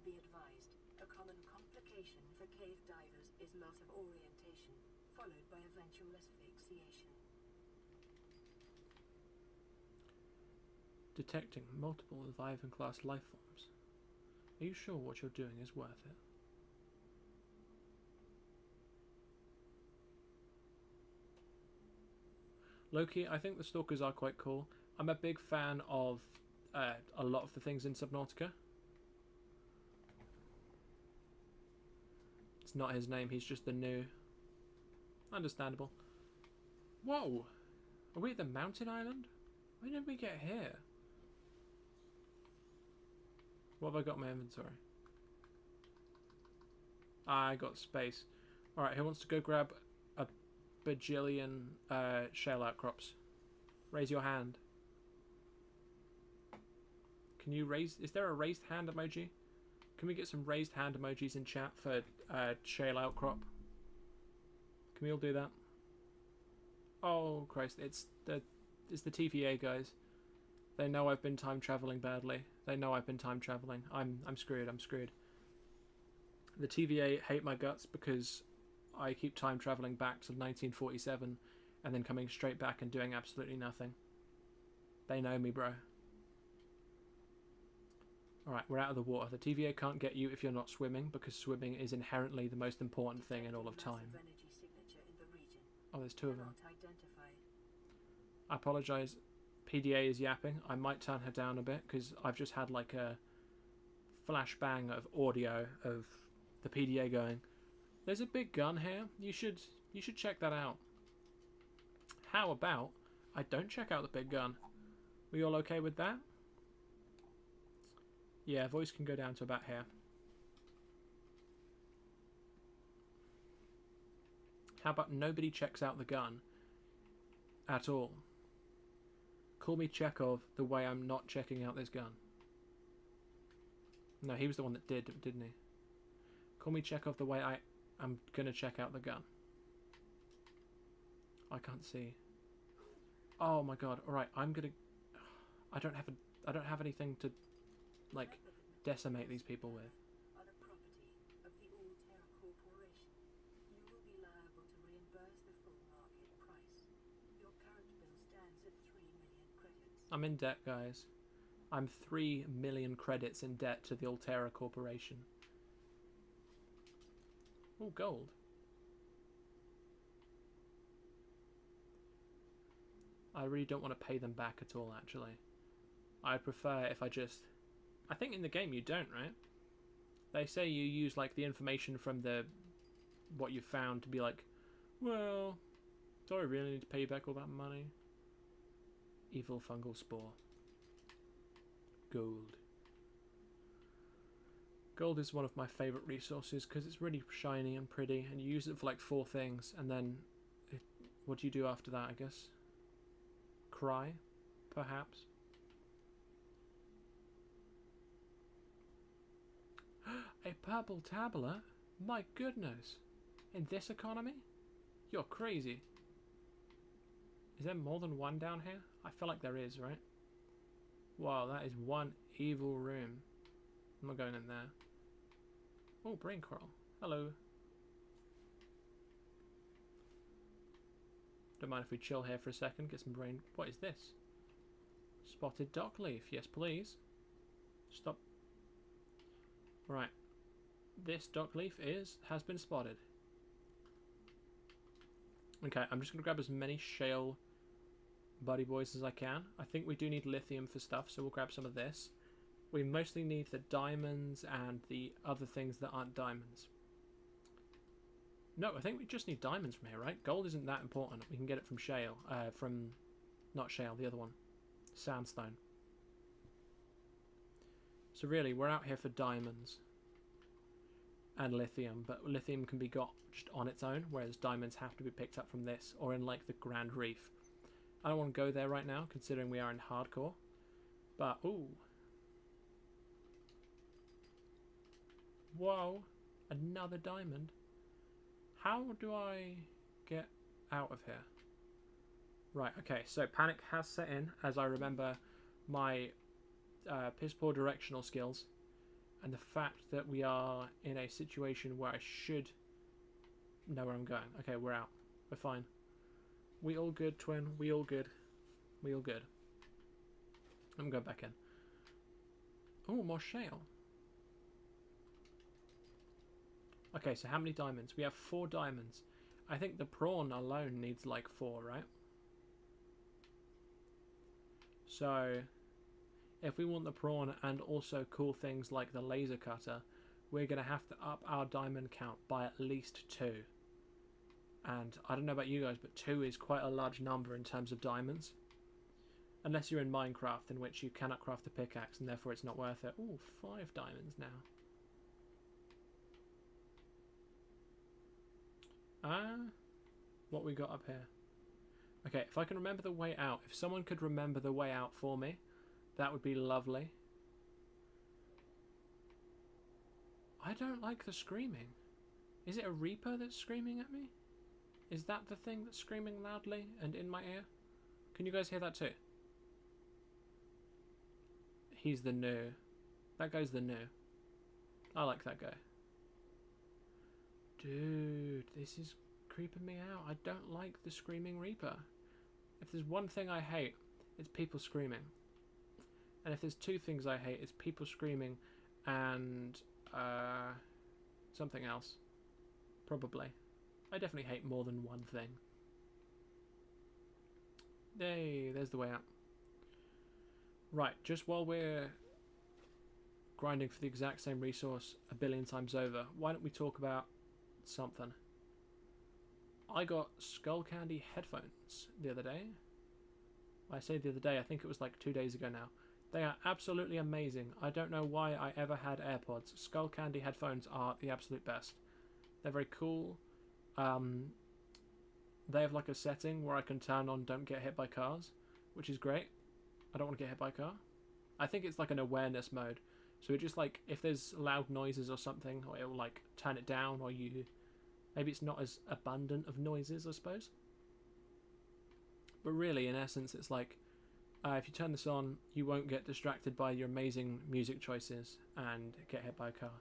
Be advised, a common complication for cave divers is loss of orientation, followed by eventual asphyxiation. Detecting multiple Leviathan-class life forms. Are you sure what you're doing is worth it? Loki, I think the Stalkers are quite cool. I'm a big fan of a lot of the things in Subnautica. It's not his name, he's just the new. Understandable. Whoa! Are we at the mountain island? When did we get here? What have I got in my inventory? I got space. Alright, who wants to go grab a bajillion shale outcrops? Raise your hand. Can you raise... Is there a raised hand emoji? Can we get some raised hand emojis in chat for shale outcrop? Can we all do that? Oh, Christ. It's the TVA guys. They know I've been time traveling badly. They know I've been time traveling. I'm screwed. I'm screwed. The TVA hate my guts because I keep time traveling back to 1947 and then coming straight back and doing absolutely nothing. They know me, bro. Alright, we're out of the water. The TVA can't get you if you're not swimming, because swimming is inherently the most important thing in all of time. Energy signature in the region. Oh, there's two of them. Cannot identified. I apologise. PDA is yapping. I might turn her down a bit because I've just had like a flashbang of audio of the PDA going, "There's a big gun here. You should check that out." How about I don't check out the big gun? We all okay with that? Yeah, voice can go down to about here. How about nobody checks out the gun at all? Call me Chekhov the way I'm not checking out this gun. No, he was the one that did, didn't he? Call me Chekhov the way I'm gonna check out the gun. I can't see. Oh my god! All right, I'm gonna. I don't have anything to like decimate these people with. Are the property of the All-Terra Corporation. You will be liable to reimburse the full market price. Your current bill stands at 3 million credits. I'm in debt, guys. I'm 3 million credits in debt to the Altera Corporation. Oh, gold. I really don't want to pay them back at all, actually. I'd prefer if I just... I think in the game you don't, right? They say you use, like, the information from the... what you found to be like, well, do I really need to pay you back all that money? Evil fungal spore. Gold. Gold is one of my favourite resources because it's really shiny and pretty, and you use it for like 4 things, and then what do you do after that, I guess? Cry, perhaps? A purple tablet? My goodness! In this economy? You're crazy. Is there more than one down here? I feel like there is, right? Wow, that is one evil room. I'm not going in there. Oh, brain coral. Hello. Don't mind if we chill here for a second, get some brain... What is this? Spotted dock leaf. Yes, please. Stop. Right. This dock leaf has been spotted. Okay, I'm just going to grab as many shale buddy boys as I can. I think we do need lithium for stuff, so we'll grab some of this. We mostly need the diamonds and the other things that aren't diamonds. No, I think we just need diamonds from here, right? Gold isn't that important. We can get it from shale. Not shale, the other one. Sandstone. So really, we're out here for diamonds. And lithium. But lithium can be got just on its own, whereas diamonds have to be picked up from this, or in like the Grand Reef. I don't want to go there right now, considering we are in hardcore. But, ooh. Whoa. Another diamond. How do I get out of here? Right, okay, so panic has set in, as I remember my piss poor directional skills, and the fact that we are in a situation where I should know where I'm going. Okay, we're out. We're fine. We all good, twin. We all good. We all good. I'm going back in. Oh, more shale. Okay, so how many diamonds? We have 4 diamonds. I think the prawn alone needs like 4, right? So, if we want the prawn and also cool things like the laser cutter, we're going to have to up our diamond count by at least 2. And I don't know about you guys, but 2 is quite a large number in terms of diamonds. Unless you're in Minecraft, in which you cannot craft a pickaxe, and therefore it's not worth it. Ooh, 5 diamonds now. What we got up here? Okay, if I can remember the way out. If someone could remember the way out for me, that would be lovely. I don't like the screaming. Is it a Reaper that's screaming at me? Is that the thing that's screaming loudly and in my ear? Can you guys hear that too? He's the new. That guy's the new. I like that guy. Dude, this is creeping me out. I don't like the Screaming Reaper. If there's one thing I hate, it's people screaming. And if there's 2 things I hate, it's people screaming and something else. Probably. I definitely hate more than one thing. Hey, there's the way out. Right, just while we're grinding for the exact same resource a billion times over, why don't we talk about something? I got Skull Candy headphones the other day. When I say the other day, I think it was like 2 days ago now. They are absolutely amazing. I don't know why I ever had AirPods. Skull Candy headphones are the absolute best. They're very cool. They have like a setting where I can turn on don't get hit by cars, which is great. I don't want to get hit by a car. I think it's like an awareness mode. So it just like, if there's loud noises or something, or it will like turn it down, or you... Maybe it's not as abundant of noises, I suppose. But really, in essence, it's like, if you turn this on, you won't get distracted by your amazing music choices and get hit by a car.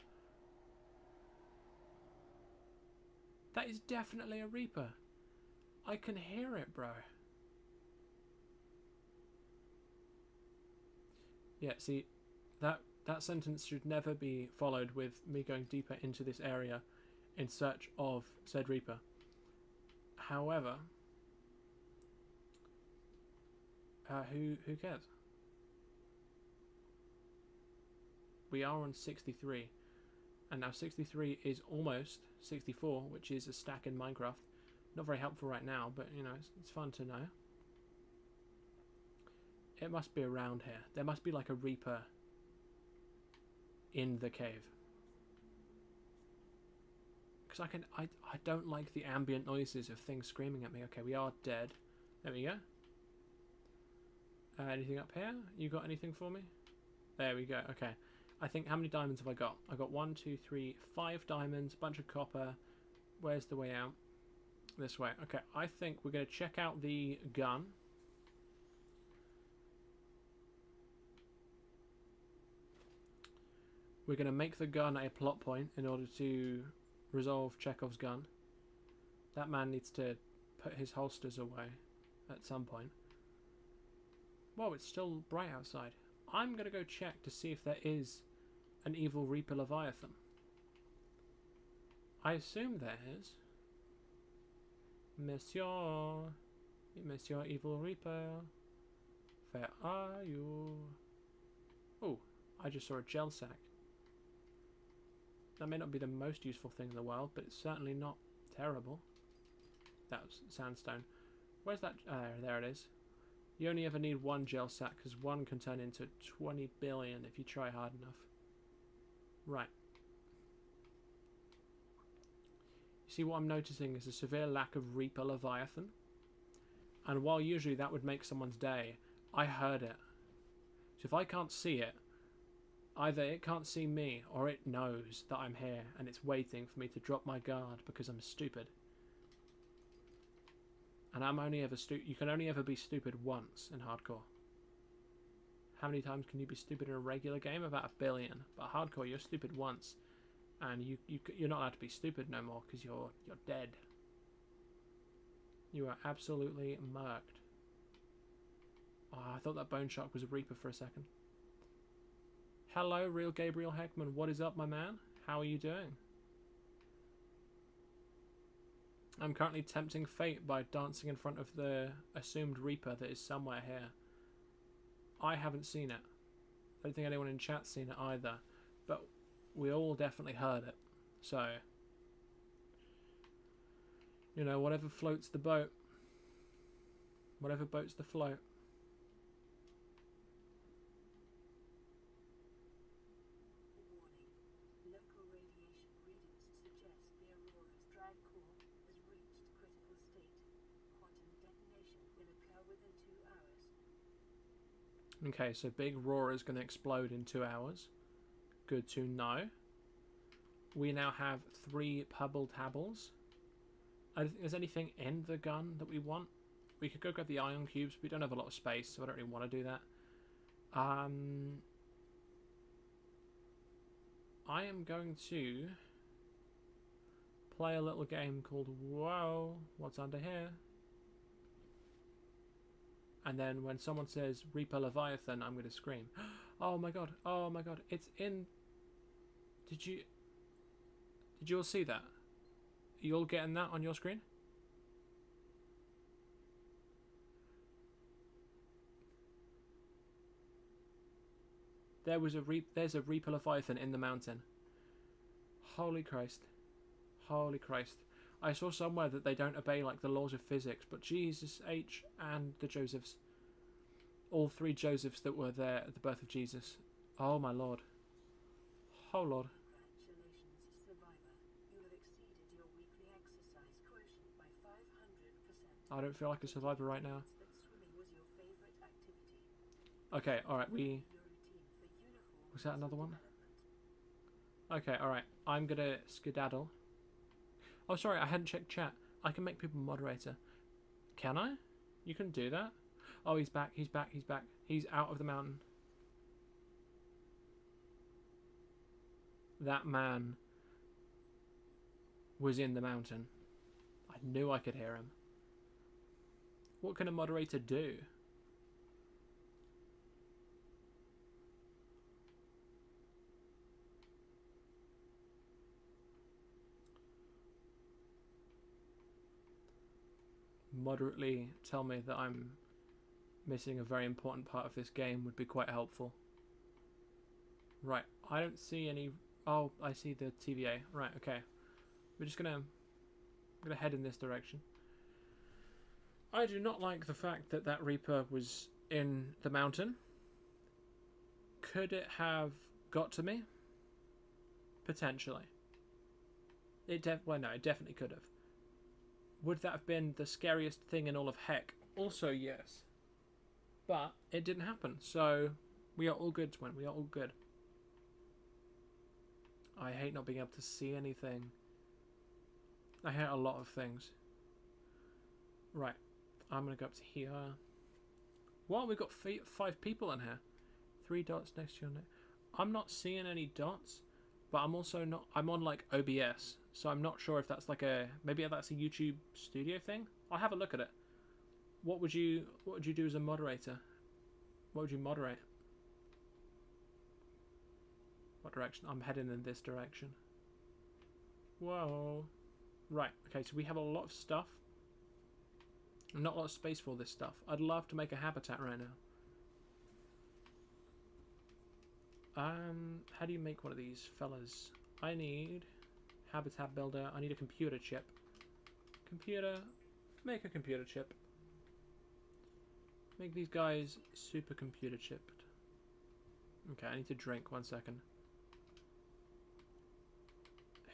That is definitely a Reaper. I can hear it, bro. Yeah, see, that sentence should never be followed with me going deeper into this area in search of said Reaper. However, who cares? We are on 63, and now 63 is almost 64, which is a stack in Minecraft. Not very helpful right now, but you know, it's fun to know. It must be around here. There must be like a Reaper in the cave. Because I don't like the ambient noises of things screaming at me. Okay, we are dead. There we go. Anything up here? You got anything for me? There we go. Okay. I think, how many diamonds have I got? I got 1, 2, 3, 5 diamonds, a bunch of copper. Where's the way out? This way. Okay, I think we're going to check out the gun. We're going to make the gun a plot point in order to resolve Chekhov's gun. That man needs to put his holsters away at some point. Whoa, it's still bright outside. I'm going to go check to see if there is an evil Reaper Leviathan. I assume there is. Monsieur Evil Reaper, where are you? Oh, I just saw a gel sack. That may not be the most useful thing in the world, but it's certainly not terrible. That was sandstone. Where's that? There it is. You only ever need one gel sack, because one can turn into 20 billion if you try hard enough. Right. You see, what I'm noticing is a severe lack of Reaper Leviathan. And while usually that would make someone's day, I heard it. So if I can't see it, either it can't see me, or it knows that I'm here, and it's waiting for me to drop my guard because I'm stupid. And I'm only ever you can only ever be stupid once in hardcore. How many times can you be stupid in a regular game? About 1 billion. But hardcore, you're stupid once, and you're not allowed to be stupid no more because you're dead. You are absolutely murked. Oh, I thought that bone shark was a Reaper for a second. Hello, real Gabriel Heckman. What is up, my man? How are you doing? I'm currently tempting fate by dancing in front of the assumed Reaper that is somewhere here. I haven't seen it. I don't think anyone in chat's seen it either. But we all definitely heard it. So, you know, whatever floats the boat. Whatever boats the float. Warning. Local radiation readings suggest the Aurora's drive core has reached critical state. Quantum detonation will occur within 2 hours. Okay, so Big Roar is going to explode in 2 hours. Good to know. We now have 3 Pebble Tabbles. I don't think there's anything in the gun that we want. We could go grab the ion cubes. We don't have a lot of space, so I don't really want to do that. I am going to play a little game called Whoa, what's under here? And then when someone says Reaper Leviathan, I'm going to scream. Oh my god, it's in... Did you all see that? You all getting that on your screen? There's a Reaper Leviathan in the mountain. Holy Christ. Holy Christ. I saw somewhere that they don't obey like the laws of physics, but Jesus H and the Josephs. All three Josephs that were there at the birth of Jesus. Oh my Lord. Oh Lord. Congratulations, survivor. You have exceeded your weekly exercise quotient by 500%. I don't feel like a survivor right now. That swimming was your favorite activity. Okay, alright, Your routine for uniform Was that another one? development. Okay, alright. I'm gonna skedaddle. Oh, sorry, I hadn't checked chat. I can make people moderator. Can I? You can do that? Oh, he's back, he's back, he's back. He's out of the mountain. That man was in the mountain. I knew I could hear him. What can a moderator do? Moderately tell me that I'm missing a very important part of this game would be quite helpful. Right, I don't see any... Oh, I see the TVA. Right, okay. We're just gonna head in this direction. I do not like the fact that that Reaper was in the mountain. Could it have got to me? Potentially. Well, no, it definitely could have. Would that have been the scariest thing in all of heck? Also, yes. But it didn't happen, so we are all good, Twin. We are all good. I hate not being able to see anything. I hate a lot of things. Right. I'm going to go up to here. What? We've got 5 people in here. 3 dots next to your name. I'm not seeing any dots, but I'm also not... I'm on, like, OBS, so I'm not sure if that's like a... Maybe that's a YouTube studio thing? I'll have a look at it. What would you do as a moderator? What would you moderate? What direction? I'm heading in this direction. Whoa. Right, okay, so we have a lot of stuff. Not a lot of space for all this stuff. I'd love to make a habitat right now. How do you make one of these fellas? I need habitat builder. I need a computer chip. Computer, make a computer chip. Make these guys supercomputer chipped. Okay, I need to drink 1 second.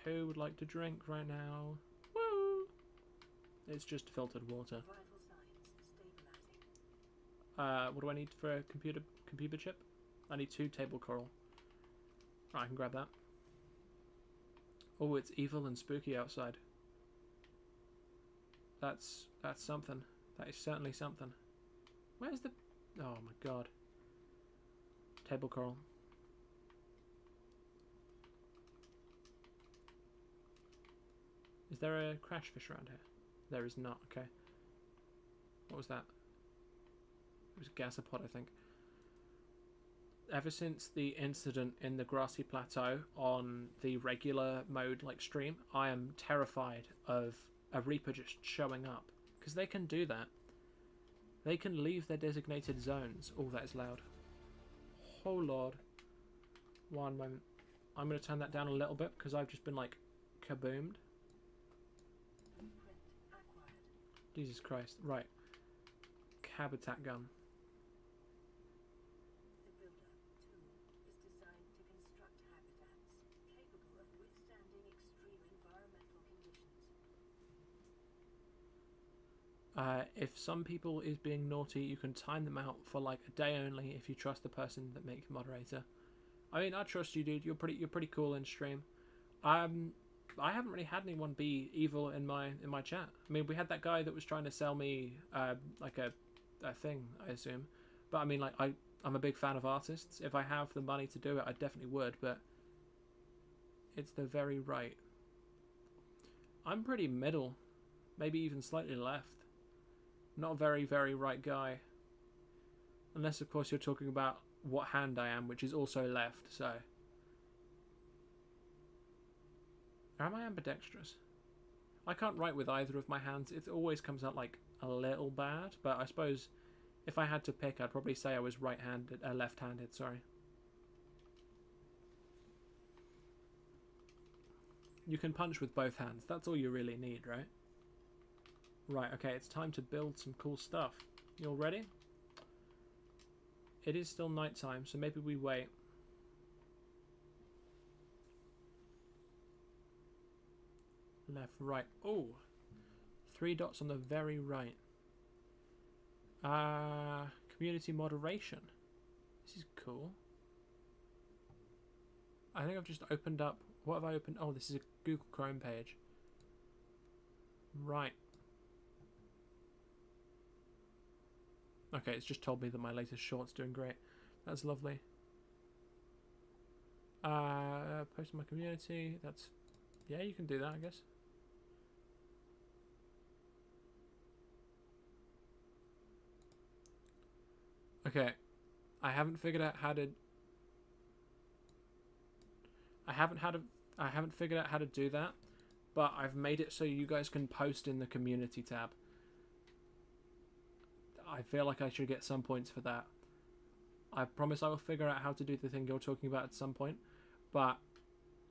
Who would like to drink right now? Woo! It's just filtered water. Vital signs stabilizing. What do I need for a computer chip? I need 2 table coral. Right, I can grab that. Oh, it's evil and spooky outside. That's something. That is certainly something. Where's the... Oh my god. Table coral. Is there a crash fish around here? There is not, okay. What was that? It was a gasopod, I think. Ever since the incident in the grassy plateau on the regular mode like stream, I am terrified of a Reaper just showing up. Because they can do that. They can leave their designated zones. Oh, that is loud. Oh, Lord. 1 moment. I'm going to turn that down a little bit because I've just been, like, kaboomed. Blueprint acquired. Jesus Christ. Right. Habitat gun. The builder tool is designed to construct habitats capable of withstanding extreme environmental conditions. If some people is being naughty, you can time them out for like a day only if you trust the person that makes moderator. I mean, I trust you, dude. You're pretty cool in stream. I haven't really had anyone be evil in my chat. I mean, we had that guy that was trying to sell me like a thing, I assume. But I mean, like I'm a big fan of artists. If I have the money to do it, I definitely would. But it's the very right. I'm pretty middle, maybe even slightly left. Not a very, very right guy. Unless, of course, you're talking about what hand I am, which is also left, so... Or am I ambidextrous? I can't write with either of my hands. It always comes out, like, a little bad, but I suppose if I had to pick, I'd probably say I was right-handed, left-handed, sorry. You can punch with both hands. That's all you really need, right? Right, okay, it's time to build some cool stuff. You all ready? It is still nighttime, so maybe we wait. Left, right. Oh! 3 dots on the very right. Community moderation. This is cool. I think I've just opened up... What have I opened? Oh, this is a Google Chrome page. Right. Okay, it's just told me that my latest short's doing great. That's lovely. Post in my community. That's... Yeah, you can do that, I guess. Okay. I haven't figured out how to... I haven't figured out how to do that, but I've made it so you guys can post in the community tab. I feel like I should get some points for that. I promise I will figure out how to do the thing you're talking about at some point, but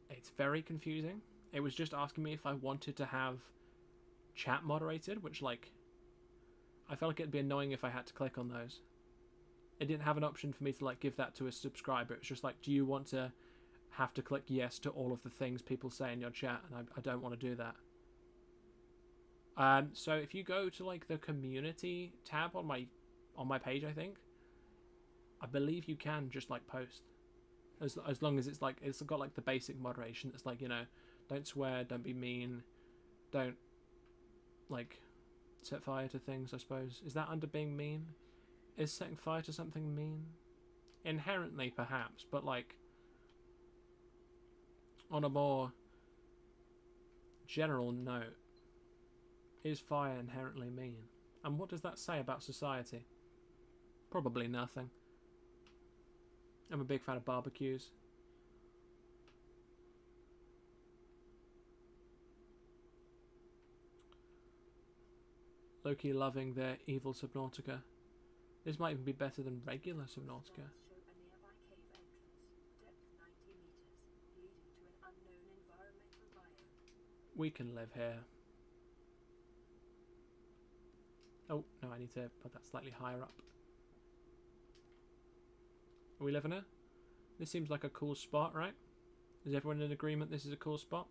it's very confusing. It was just asking me if I wanted to have chat moderated, which, like, I felt like it'd be annoying if I had to click on those. It didn't have an option for me to, like, give that to a subscriber. It was just like, do you want to have to click yes to all of the things people say in your chat? And I don't want to do that. So if you go to, like, the community tab on my page, I think, I believe you can just, like, post. As long as it's, like, it's got, like, the basic moderation. It's like, you know, don't swear, don't be mean, don't, like, set fire to things, I suppose. Is that under being mean? Is setting fire to something mean? Inherently, perhaps, but, like, on a more general note, is fire inherently mean? And what does that say about society? Probably nothing. I'm a big fan of barbecues. Loki loving their evil Subnautica. This might even be better than regular Subnautica. Show a nearby cave entrance, depth 90 meters, leading to an unknown environmental biome. We can live here. Oh, no, I need to put that slightly higher up. Are we living here? This seems like a cool spot, right? Is everyone in agreement this is a cool spot?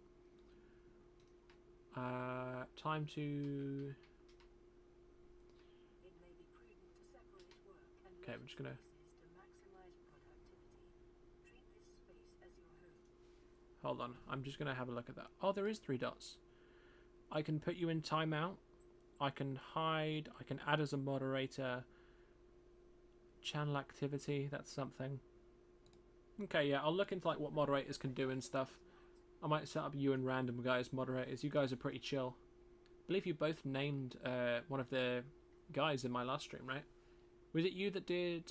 Time to... It may be prudent to separate work and Okay, we're just gonna... to maximize productivity. Treat this space as your home. Hold on, I'm just gonna have a look at that. Oh, there is 3 dots. I can put you in timeout. I can hide. I can add as a moderator. Channel activity, that's something. Okay, yeah, I'll look into, like, what moderators can do and stuff. I might set up you and random guys moderators. You guys are pretty chill. I believe you both named one of the guys in my last stream, right? Was it you that did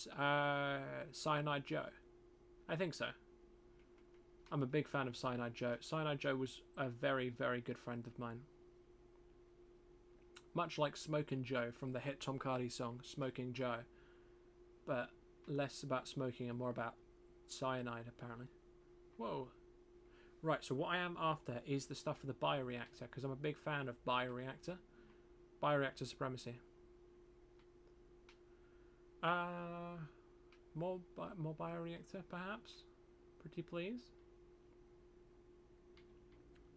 Cyanide Joe? I think so. I'm a big fan of Cyanide Joe. Cyanide Joe was a very, very good friend of mine. Much like Smokin' Joe from the hit Tom Cardy song, Smoking Joe. But less about smoking and more about cyanide, apparently. Whoa. Right, so what I am after is the stuff for the bioreactor, because I'm a big fan of bioreactor. Bioreactor supremacy. More bioreactor, perhaps? Pretty please?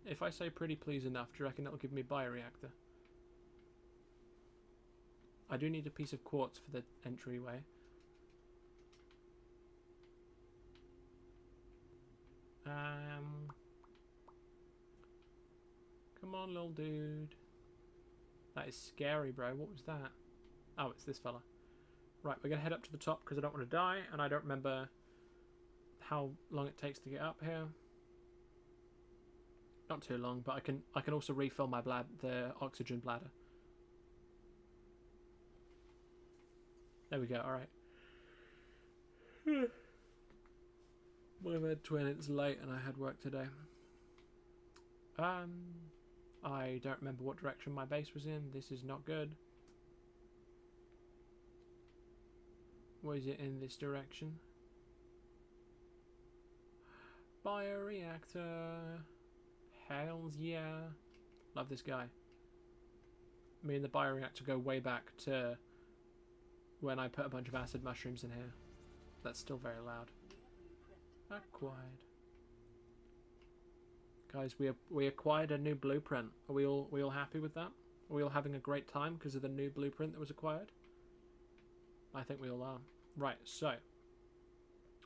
If I say pretty please enough, do you reckon it'll give me bioreactor? I do need a piece of quartz for the entryway. Come on, little dude. That is scary, bro. What was that? Oh, it's this fella. Right, we're going to head up to the top because I don't want to die, and I don't remember how long it takes to get up here. Not too long, but I can also refill my the oxygen bladder. There we go, alright. Whatever, twin, it's late and I had work today. I don't remember what direction my base was in. This is not good. Was it in this direction? Bioreactor. Hells yeah. Love this guy. Me and the bioreactor go way back to when I put a bunch of acid mushrooms in here. That's still very loud. Acquired. Guys, we acquired a new blueprint. Are we all happy with that? Are we all having a great time because of the new blueprint that was acquired? I think we all are. Right, so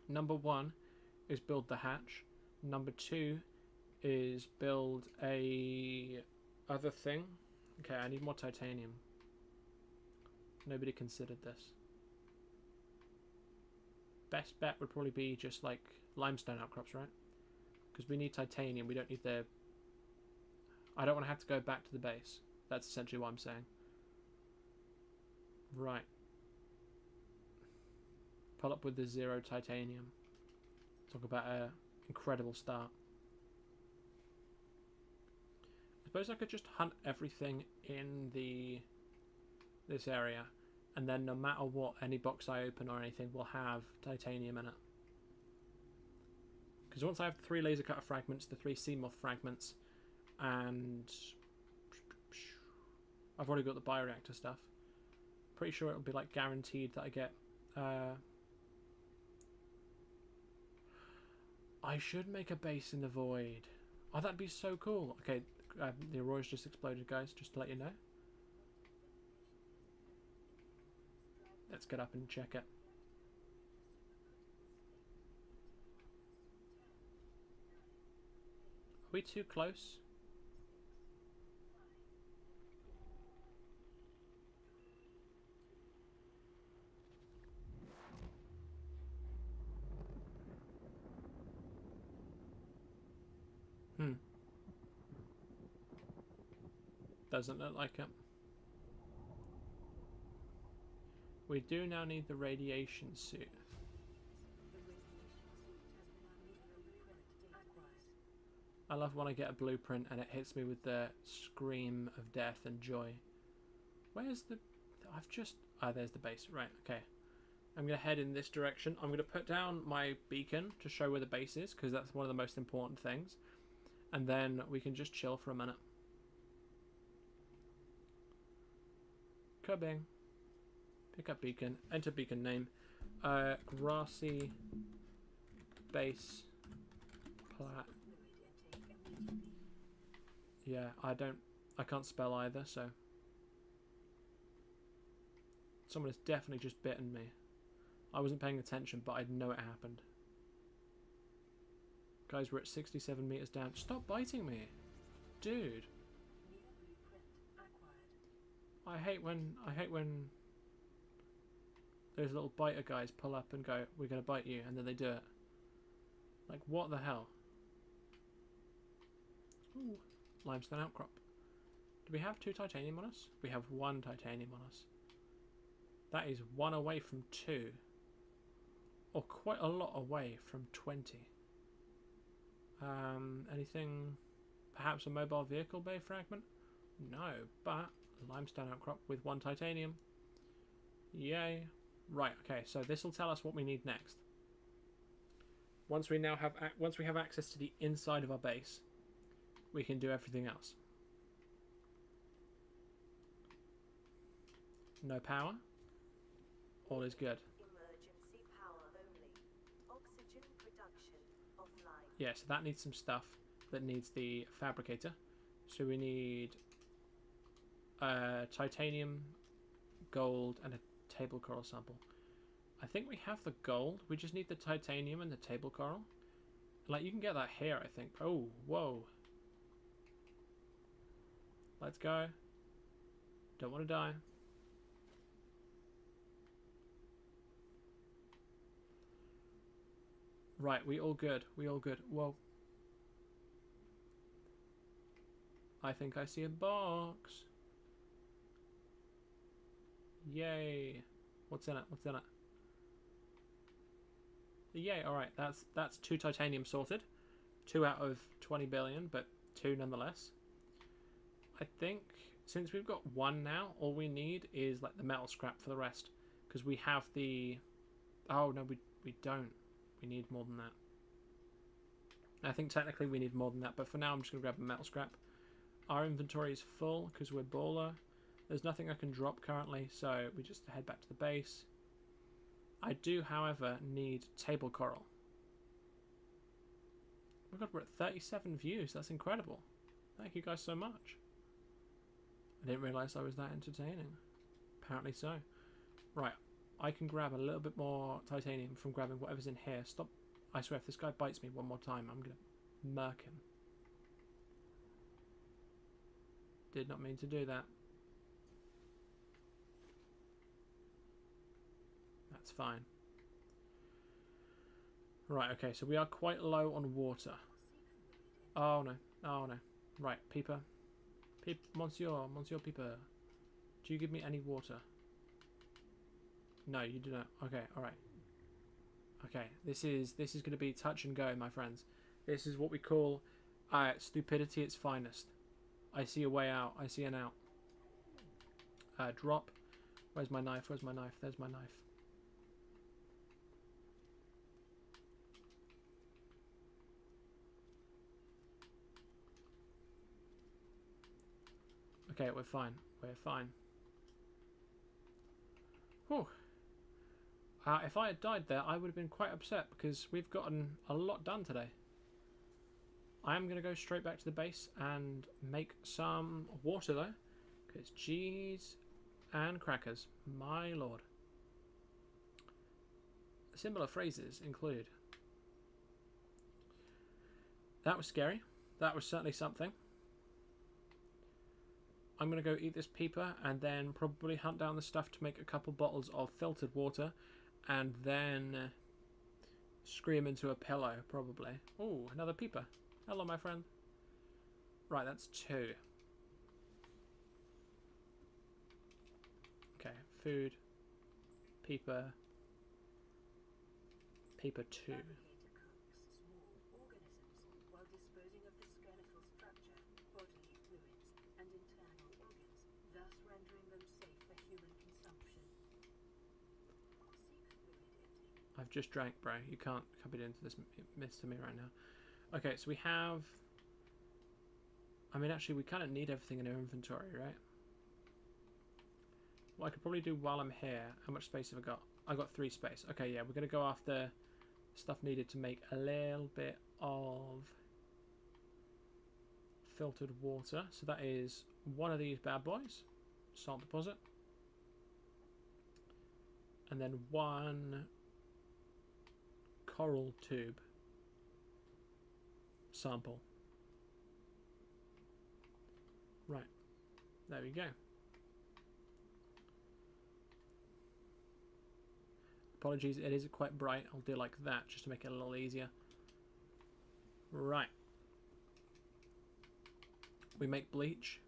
number 1 is build the hatch. Number 2 is build a other thing. Okay, I need more titanium. Nobody considered this. Best bet would probably be just like limestone outcrops, right? Because we need titanium. We don't need the... I don't want to have to go back to the base. That's essentially what I'm saying. Right. Pull up with the 0 titanium. Talk about an incredible start. I suppose I could just hunt everything in this area, and then no matter what, any box I open or anything will have titanium in it. Because once I have the 3 laser cutter fragments, the 3 CMOF fragments, and I've already got the bioreactor stuff. Pretty sure it'll be like guaranteed that I get. I should make a base in the void. Oh, that'd be so cool. Okay, the Aurora's just exploded, guys, just to let you know. Let's get up and check it. Are we too close? Doesn't look like it. We do now need the radiation suit. I love when I get a blueprint and it hits me with the scream of death and joy. Where's the... I've just... Ah, there's the base. Right, okay. I'm going to head in this direction. I'm going to put down my beacon to show where the base is, because that's one of the most important things. And then we can just chill for a minute. Kabing. Pick up beacon. Enter beacon name. Grassy base plat. Yeah, I can't spell either, so. Someone has definitely just bitten me. I wasn't paying attention, but I know it happened. Guys, we're at 67 meters down. Stop biting me. Dude. I hate when those little biter guys pull up and go, we're going to bite you, and then they do it. Like, what the hell? Ooh, limestone outcrop. Do we have 2 titanium on us? We have 1 titanium on us. That is 1 away from 2. Or quite a lot away from 20. Anything... Perhaps a mobile vehicle bay fragment? No, but limestone outcrop with 1 titanium. Yay. Right, okay, so this will tell us what we need next. Once we have access to the inside of our base, we can do everything else. No power. All is good. Emergency power only. Oxygen production offline. Yeah, so that needs some stuff that needs the fabricator. So we need titanium, gold, and a table coral sample. I think we have the gold. We just need the titanium and the table coral. Like, you can get that here, I think. Oh, whoa. Let's go. Don't want to die. Right, we all good. We all good. Whoa. I think I see a box. Yay. What's in it? What's in it? Yay, alright. That's 2 titanium sorted. 2 out of 20 billion, but 2 nonetheless. I think since we've got 1 now, all we need is like the metal scrap for the rest. Because we have the... Oh, no, we don't. We need more than that. I think technically we need more than that, but for now I'm just going to grab a metal scrap. Our inventory is full because we're baller. There's nothing I can drop currently, so we just head back to the base. I do, however, need table coral. Oh my god, we're at 37 views. That's incredible. Thank you guys so much. I didn't realise I was that entertaining. Apparently so. Right, I can grab a little bit more titanium from grabbing whatever's in here. Stop. I swear, if this guy bites me one more time, I'm going to murk him. Did not mean to do that. That's fine. Right, okay, so we are quite low on water. Oh no, oh no. Right, Peeper. Monsieur Peeper. Do you give me any water? No, you do not. Okay, alright. Okay, this is going to be touch and go, my friends. This is what we call stupidity at its finest. I see a way out. I see an out. Drop. Where's my knife? Where's my knife? There's my knife. Okay, we're fine. We're fine. Whew. If I had died there, I would have been quite upset because we've gotten a lot done today. I am going to go straight back to the base and make some water though, because cheese and crackers, my lord. Similar phrases include. That was scary. That was certainly something. I'm going to go eat this peeper and then probably hunt down the stuff to make a couple bottles of filtered water and then scream into a pillow, probably. Oh, another peeper. Hello, my friend. Right, that's 2. Okay, food, peeper, peeper 2. Navigator cooks small organisms while disposing of the skeletal structure, bodily fluids, and internal organs, thus rendering them safe for human consumption. Seek fluid intake. I've just drank, bro. You can't be doing this to me right now. Okay, so we have... I mean, actually, we kind of need everything in our inventory, right? What I could probably do while I'm here... How much space have I got? I got 3 space. Okay, yeah, we're going to go after stuff needed to make a little bit of filtered water. So that is one of these bad boys. Salt deposit. And then 1 coral tube sample. Right, there we go. Apologies, it is quite bright. I'll do like that just to make it a little easier. Right. We make bleach.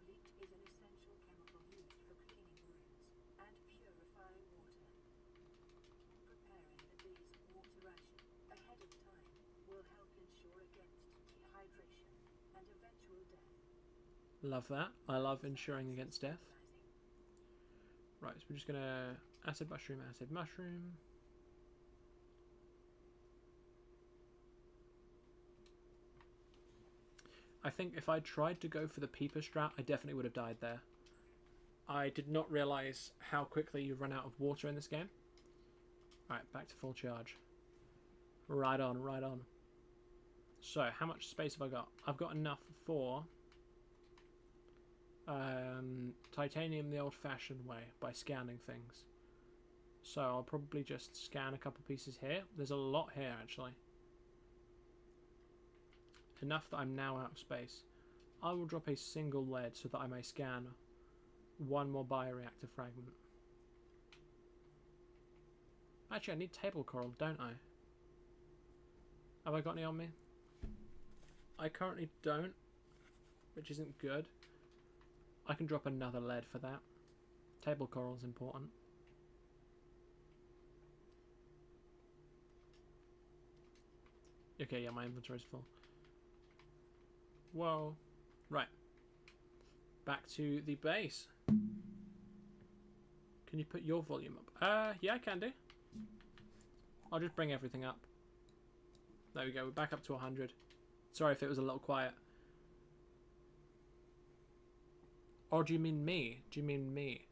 Bleach is an essential chemical used for cleaning wounds and purifying water. Preparing a day's water ration ahead of time will help ensure against dehydration and eventual death. Love that. I love ensuring against death. Right, so we're just going to acid mushroom. I think if I tried to go for the peeper strat, I definitely would have died there. I did not realise how quickly you run out of water in this game. Alright, back to full charge. Right on, right on. So, how much space have I got? I've got enough for titanium the old-fashioned way, by scanning things. So I'll probably just scan a couple pieces here. There's a lot here, actually. Enough that I'm now out of space. I will drop a single lead so that I may scan 1 more bioreactor fragment. Actually, I need table coral, don't I? Have I got any on me? I currently don't, which isn't good. I can drop another lead for that. Table coral is important. Okay, yeah, my inventory's full. Whoa. Right. Back to the base. Can you put your volume up? Yeah, I can do. I'll just bring everything up. There we go. We're back up to 100. Sorry if it was a little quiet. Or do you mean me? Do you mean me?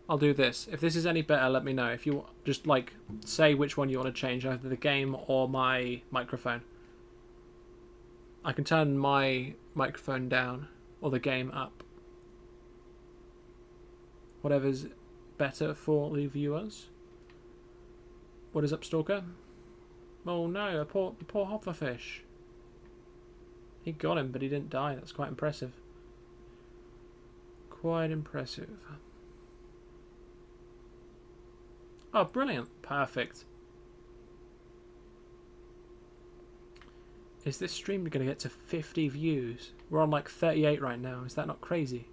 I'll do this. If this is any better, let me know. If you just, like, say which one you want to change, either the game or my microphone. I can turn my microphone down or the game up. Whatever's better for the viewers. What is up, Stalker? Oh no, the poor Hopperfish. He got him, but he didn't die. That's quite impressive. Quite impressive. Oh, brilliant. Perfect. Is this stream going to get to 50 views? We're on like 38 right now. Is that not crazy?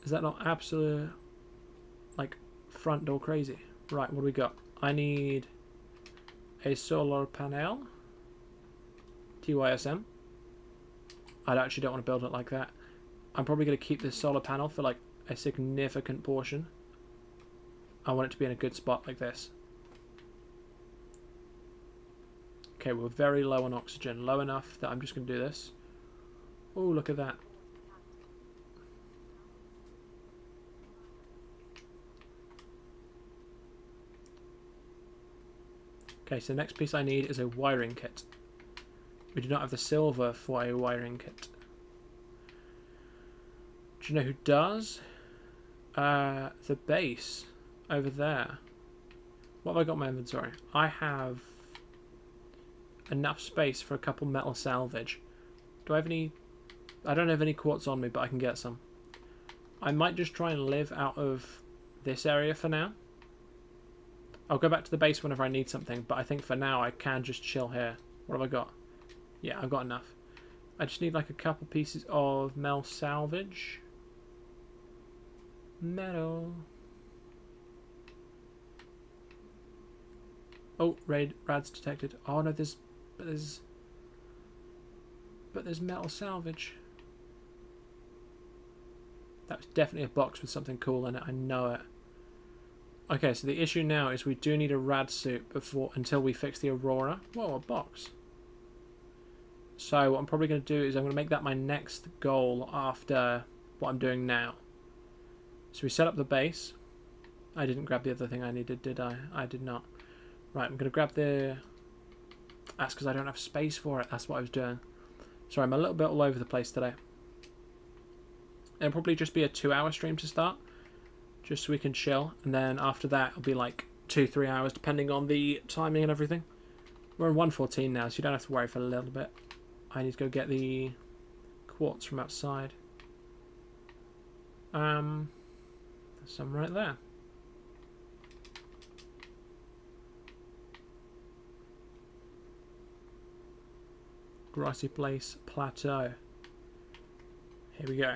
Is that not absolute, like, front door crazy? Right, what do we got? I need a solar panel. TYSM. I actually don't want to build it like that. I'm probably going to keep this solar panel for like a significant portion. I want it to be in a good spot like this. Okay, we're very low on oxygen. Low enough that I'm just going to do this. Oh, look at that. Okay, so the next piece I need is a wiring kit. We do not have the silver for a wiring kit. Do you know who does? The base over there. What have I got in my inventory? I have enough space for a couple metal salvage. Do I have any? I don't have any quartz on me, but I can get some. I might just try and live out of this area for now. I'll go back to the base whenever I need something, but I think for now I can just chill here. What have I got? Yeah, I've got enough. I just need like a couple pieces of metal salvage. Metal. Oh, rads detected. Oh no, there's metal salvage. That was definitely a box with something cool in it. I know it. Okay, so the issue now is we do need a rad suit until we fix the Aurora. Whoa, a box. So what I'm probably going to do is I'm going to make that my next goal after what I'm doing now. So we set up the base. I didn't grab the other thing I needed, did I? I did not. Right, I'm going to grab the... That's because I don't have space for it. That's what I was doing. Sorry, I'm a little bit all over the place today. It'll probably just be a 2-hour stream to start. Just so we can chill. And then after that, it'll be like 2-3 hours, depending on the timing and everything. We're on 1:14 now, so you don't have to worry for a little bit. I need to go get the quartz from outside. There's some right there. Grassy Place Plateau. Here we go.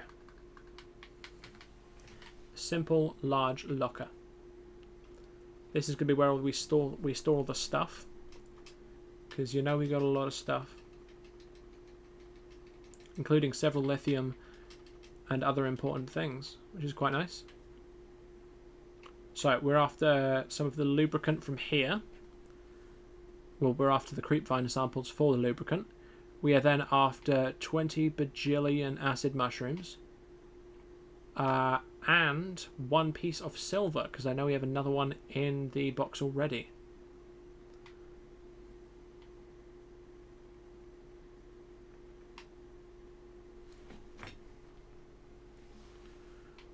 Simple large locker. This is going to be where we store all the stuff, because you know we got a lot of stuff, including several lithium and other important things, which is quite nice. So we're after some of the lubricant from here. Well, we're after the creepvine samples for the lubricant. We are then after 20 bajillion acid mushrooms. And 1 piece of silver, because I know we have another one in the box already.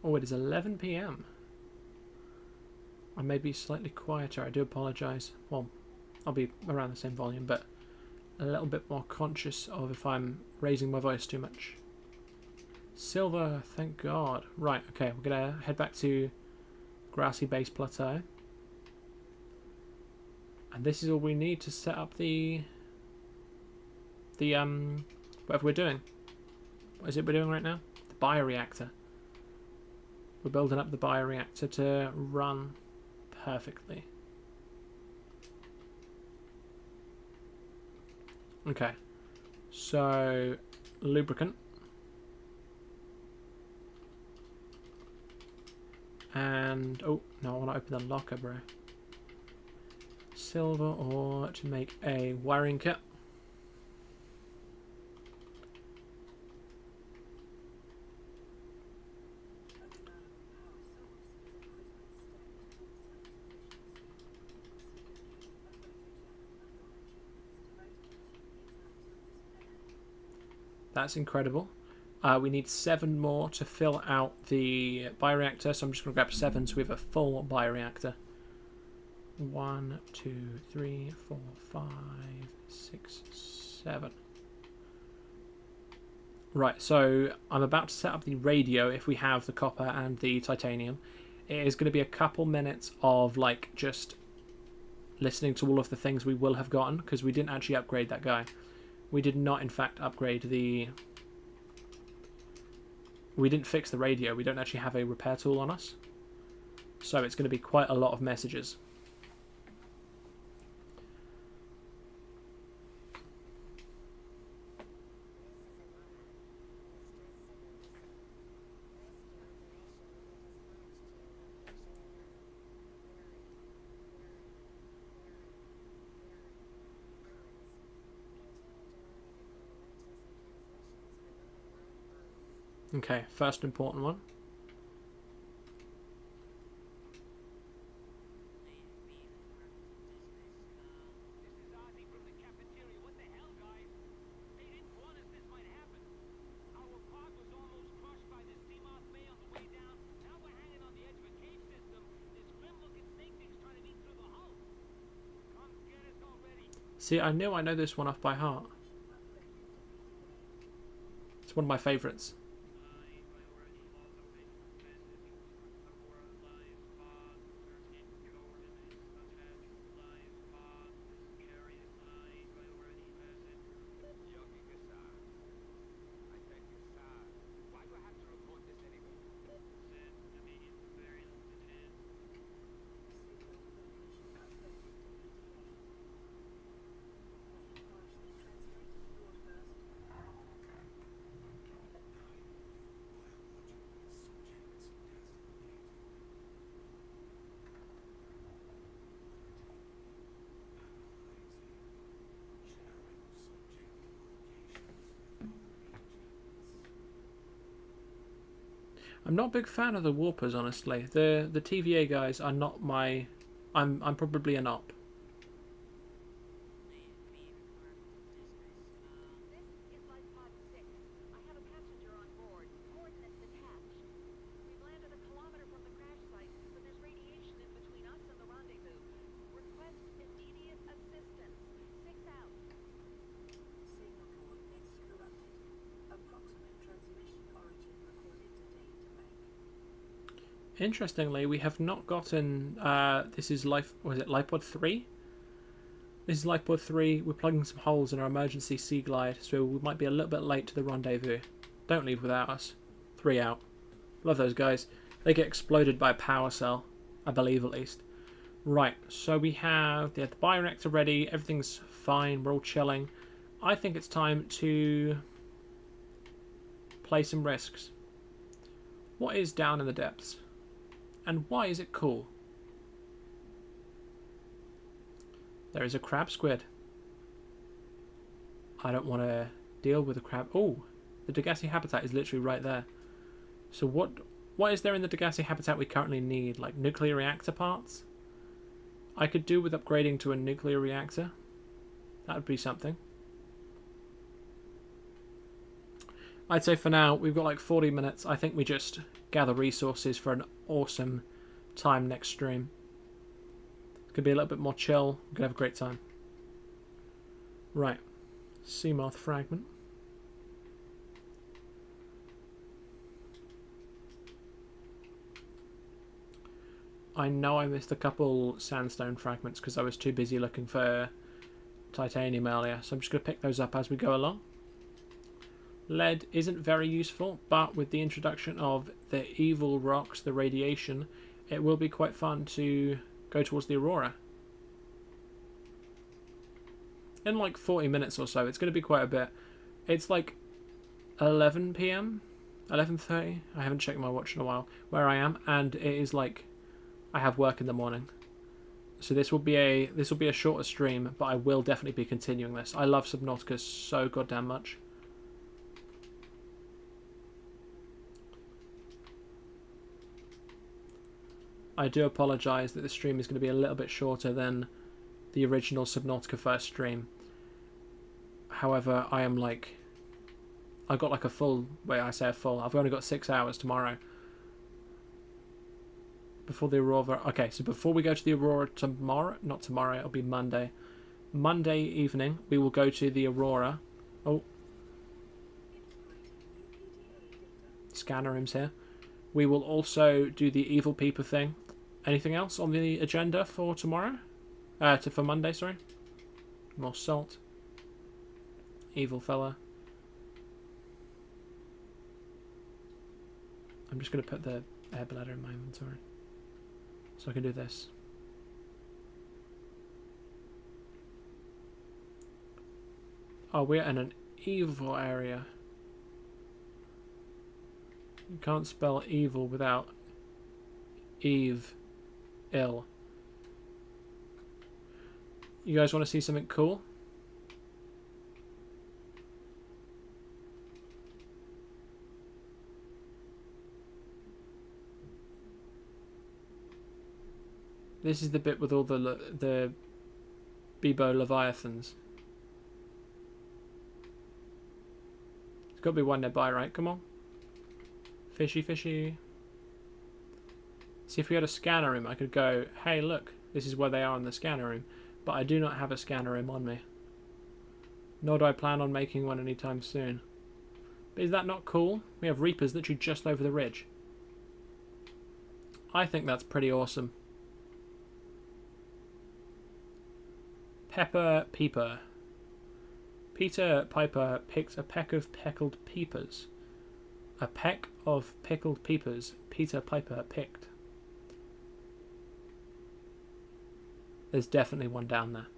Oh, it is 11 PM. I may be slightly quieter, I do apologise. Well, I'll be around the same volume, but a little bit more conscious of if I'm raising my voice too much. Silver, thank God. Right, okay, we're going to head back to Grassy Base Plateau. And this is all we need to set up the whatever we're doing. What is it we're doing right now? The bioreactor. We're building up the bioreactor to run perfectly. Okay, so lubricant. And, oh, no, I want to open the locker, bro. silver ore to make a wiring kit. That's incredible. We need 7 more to fill out the bioreactor, so I'm just going to grab 7 so we have a full bioreactor. 1, 2, 3, 4, 5, 6, 7. Right, so I'm about to set up the radio if we have the copper and the titanium. It is going to be a couple minutes of like just listening to all of the things we will have gotten, because we didn't actually upgrade that guy. We did not, in fact, upgrade the... We didn't fix the radio. We don't actually have a repair tool on us. So it's going to be quite a lot of messages. Okay, first important one. See, I know this one off by heart. It's one of my favourites. I'm not a big fan of the warpers, honestly. The TVA guys are not my... I'm probably an op. Interestingly, we have not gotten... this is life... Was it Lifepod 3? This is Lifepod 3. We're plugging some holes in our emergency sea glide, so we might be a little bit late to the rendezvous. Don't leave without us. 3 out. Love those guys. They get exploded by a power cell. I believe, at least. Right, so we have the bioreactor ready. Everything's fine. We're all chilling. I think it's time to play some risks. What is down in the depths? And why is it cool? There is a crab squid. I don't want to deal with a crab. Oh, the Degassi habitat is literally right there. So what is there in the Degassi habitat we currently need? Like nuclear reactor parts? I could do with upgrading to a nuclear reactor. That would be something. I'd say for now, we've got like 40 minutes. I think we just gather resources for an awesome time next stream. Could be a little bit more chill. We could have a great time. Right. Seamoth fragment. I know I missed a couple sandstone fragments because I was too busy looking for titanium earlier. So I'm just going to pick those up as we go along. Lead isn't very useful, but with the introduction of the evil rocks, the radiation, it will be quite fun to go towards the Aurora. In like 40 minutes or so, it's going to be quite a bit. It's like 11 PM, 11:30. I haven't checked my watch in a while, where I am, and it is like I have work in the morning. So this will be a shorter stream, but I will definitely be continuing this. I love Subnautica so goddamn much. I do apologise that the stream is going to be a little bit shorter than the original Subnautica first stream. However, I am like... I've got like a full... Wait, I say a full. I've only got 6 hours tomorrow. Before the Aurora... Okay, so before we go to the Aurora tomorrow... Not tomorrow, it'll be Monday. Monday evening, we will go to the Aurora. Oh. Scanner room's here. We will also do the Evil Peeper thing. Anything else on the agenda for tomorrow? For Monday, sorry. More salt. Evil fella. I'm just going to put the air bladder in my inventory. So I can do this. Oh, we're in an evil area. You can't spell evil without Eve. Ill. You guys want to see something cool? This is the bit with all the Bebo Leviathans. There's got to be one nearby, right? Come on. Fishy, fishy. See, if we had a scanner room, I could go, hey, look, this is where they are in the scanner room. But I do not have a scanner room on me. Nor do I plan on making one anytime soon. But is that not cool? We have Reapers literally just over the ridge. I think that's pretty awesome. Pepper Peeper. Peter Piper picked a peck of pickled peepers. A peck of pickled peepers Peter Piper picked. There's definitely one down there.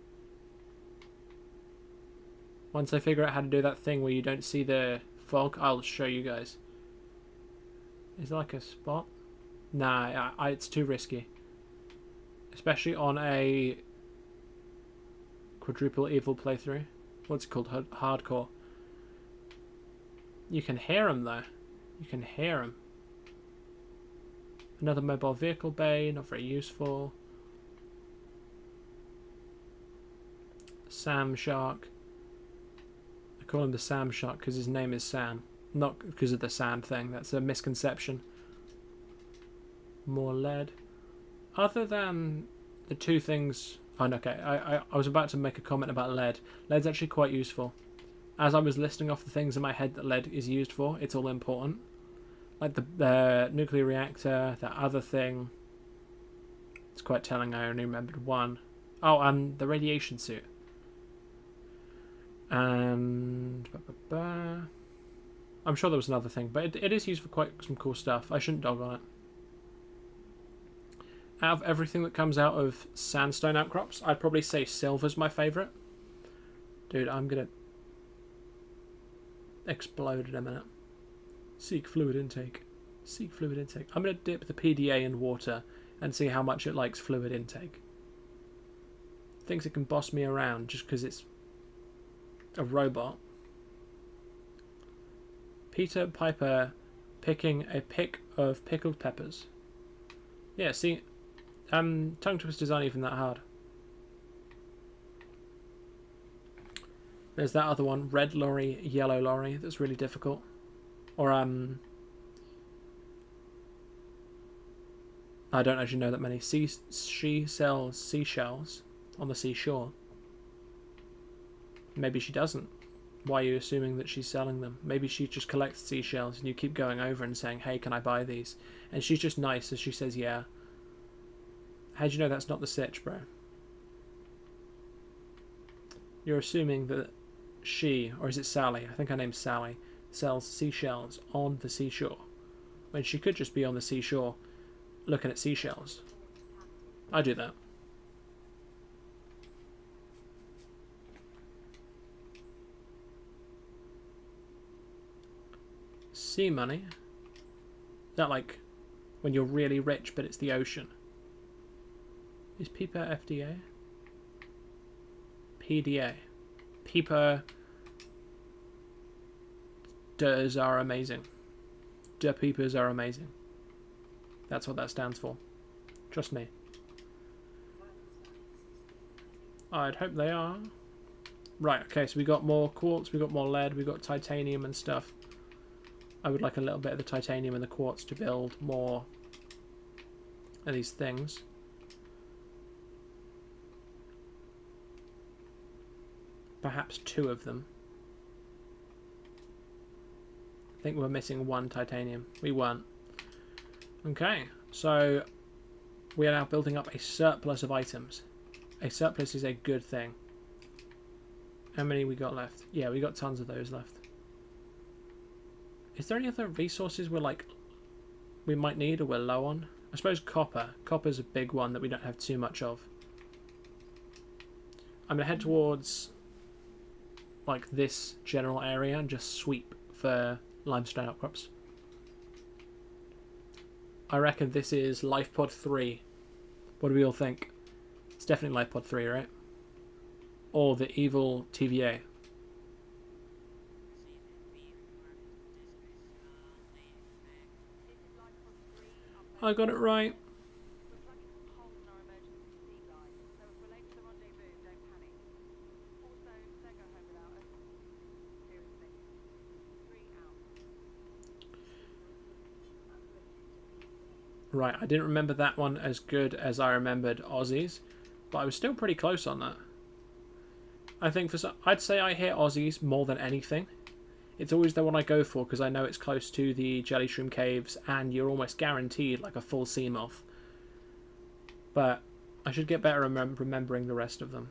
Once I figure out how to do that thing where you don't see the fog, I'll show you guys. Is there like a spot? Nah, it's too risky. Especially on a quadruple evil playthrough. What's it called? Hardcore. You can hear them though. You can hear them. Another mobile vehicle bay, not very useful. Sam Shark. I call him the Sam Shark because his name is Sam. Not because of the sand thing. That's a misconception. More lead. Other than the two things... Oh, no, okay. I was about to make a comment about lead. Lead's actually quite useful. As I was listing off the things in my head that lead is used for, it's all important. Like the nuclear reactor, that other thing. It's quite telling I only remembered one. Oh, and the radiation suit. And... I'm sure there was another thing, but it is used for quite some cool stuff. I shouldn't dog on it. Out of everything that comes out of sandstone outcrops, I'd probably say silver's my favourite. Dude, I'm gonna explode in a minute. Seek fluid intake. Seek fluid intake. I'm gonna dip the PDA in water and see how much it likes fluid intake. Thinks it can boss me around just because it's a robot. Peter Piper picking a pick of pickled peppers. Yeah, see, tongue twisters aren't even that hard. There's that other one, red lorry, yellow lorry, that's really difficult. Or, I don't actually know that many. She sells seashells on the seashore. Maybe she doesn't. Why are you assuming that she's selling them? Maybe she just collects seashells and you keep going over and saying, hey, can I buy these? And she's just nice as she says, yeah. How do you know that's not the sitch, bro? You're assuming that she, or is it Sally? I think her name's Sally, sells seashells on the seashore. When she could just be on the seashore looking at seashells. I do that. Sea money? Is that like when you're really rich but it's the ocean? Is Peeper FDA? PDA. Peeper Ders are amazing. Der Peepers are amazing. That's what that stands for. Trust me. I'd hope they are. Right, okay, so we got more quartz, we got more lead, we got titanium and stuff. I would like a little bit of the titanium and the quartz to build more of these things. Perhaps 2 of them. I think we're missing 1 titanium. We weren't. Okay, so we are now building up a surplus of items. A surplus is a good thing. How many we got left? Yeah, we got tons of those left. Is there any other resources we might need or we're low on? I suppose copper. Copper's a big one that we don't have too much of. I'm gonna head towards like this general area and just sweep for limestone outcrops. I reckon this is Life Pod 3. What do we all think? It's definitely Life Pod 3, right? Or the evil TVA. I got it right. Right, I didn't remember that one as good as I remembered Aussies, but I was still pretty close on that. I think I'd say I hit Aussies more than anything. It's always the one I go for because I know it's close to the jelly shroom caves and you're almost guaranteed like a full sea moth. But I should get better remembering the rest of them.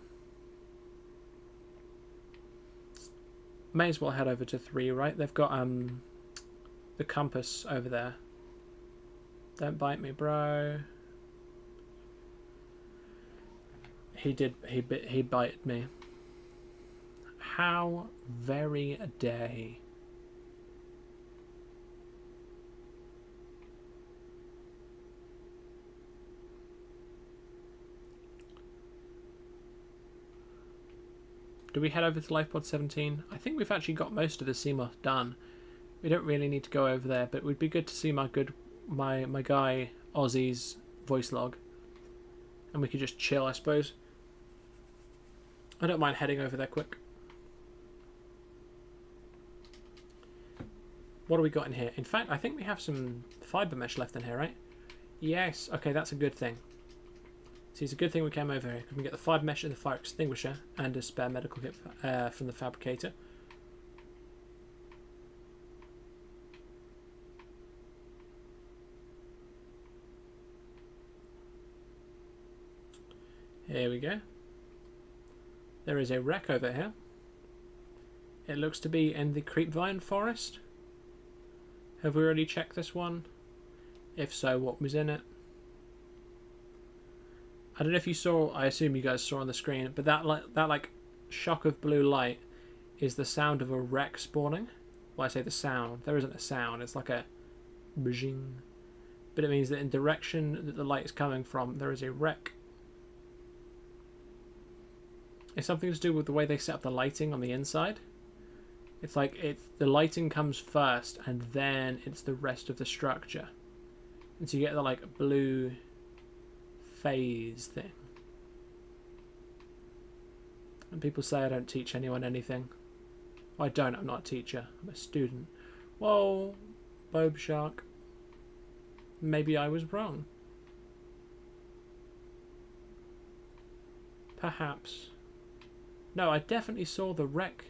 May as well head over to 3, right? They've got the compass over there. Don't bite me, bro. He bited me. How very dare he? Do we head over to Lifepod 17? I think we've actually got most of the Seamoth done. We don't really need to go over there, but it would be good to see my guy Aussie's voice log. And we could just chill, I suppose. I don't mind heading over there quick. What do we got in here? In fact, I think we have some fibre mesh left in here, right? Yes. Okay, that's a good thing. See, it's a good thing we came over here. We can get the fibre mesh and the fire extinguisher and a spare medical kit from the fabricator. Here we go. There is a wreck over here. It looks to be in the creepvine forest. Have we already checked this one? If so, what was in it? I don't know if you saw, I assume you guys saw on the screen, but that shock of blue light is the sound of a wreck spawning. Well, I say the sound. There isn't a sound. It's like a bzing. But it means that in the direction that the light is coming from, there is a wreck. It's something to do with the way they set up the lighting on the inside. It's like the lighting comes first and then it's the rest of the structure. And so you get the like blue phase thing. And people say I don't teach anyone anything. Well, I don't, I'm not a teacher, I'm a student. Whoa, Bob Shark. Maybe I was wrong. Perhaps. No, I definitely saw the wreck.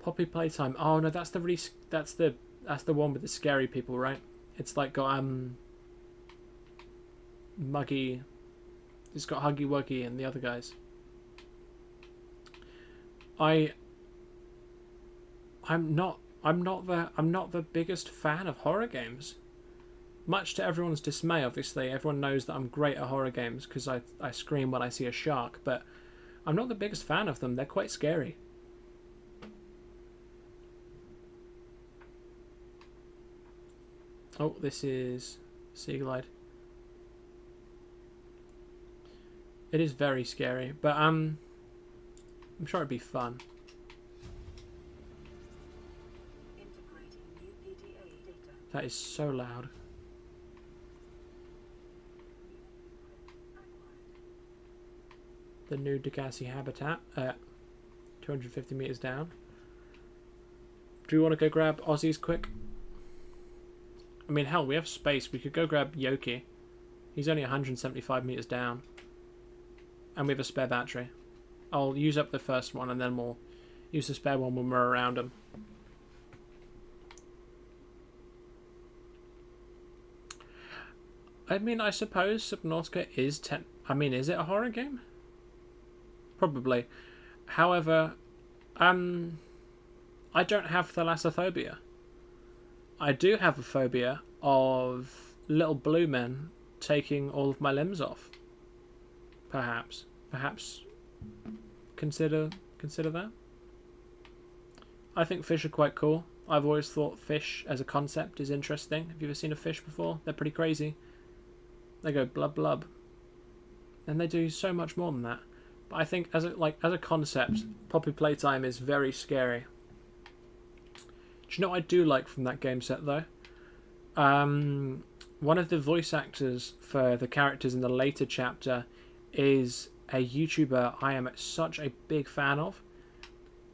Poppy Playtime. Oh no, that's the one with the scary people, right? It's like got Muggy. It's got Huggy Wuggy and the other guys. I'm not the biggest fan of horror games. Much to everyone's dismay, obviously. Everyone knows that I'm great at horror games because I scream when I see a shark, but I'm not the biggest fan of them. They're quite scary. Oh, this is Sea Glide. It is very scary, but I'm sure it'd be fun. Integrating new PDA data. That is so loud. The new Degassi habitat at 250 meters down. Do we want to go grab Aussies quick? I mean, hell, we have space. We could go grab Yoki. He's only 175 meters down. And we have a spare battery. I'll use up the first one and then we'll use the spare one when we're around him. I mean, I suppose Subnautica is is it a horror game? Probably. However, I don't have thalassophobia. I do have a phobia of little blue men taking all of my limbs off. Perhaps consider that. I think fish are quite cool. I've always thought fish as a concept is interesting. Have you ever seen a fish before? They're pretty crazy. They go blub blub, and they do so much more than that. But I think as a concept, Poppy Playtime is very scary. Do you know what I do like from that game set though? One of the voice actors for the characters in the later chapter is a YouTuber I am such a big fan of.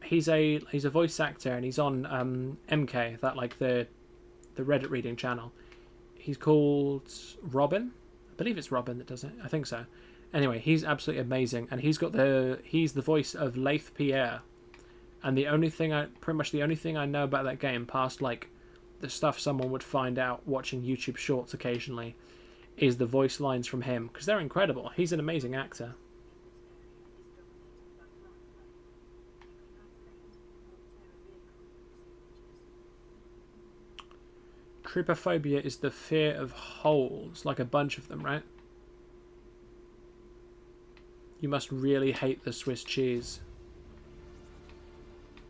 He's a voice actor and he's on MK, that like the Reddit reading channel. He's called Robin. I believe it's Robin that does it. I think so. Anyway, he's absolutely amazing, and he's the voice of Leith Pierre. And pretty much the only thing I know about that game, past like the stuff someone would find out watching YouTube shorts occasionally, is the voice lines from him, because they're incredible. He's an amazing actor. Trypophobia is the fear of holes, like a bunch of them, right? You must really hate the Swiss cheese.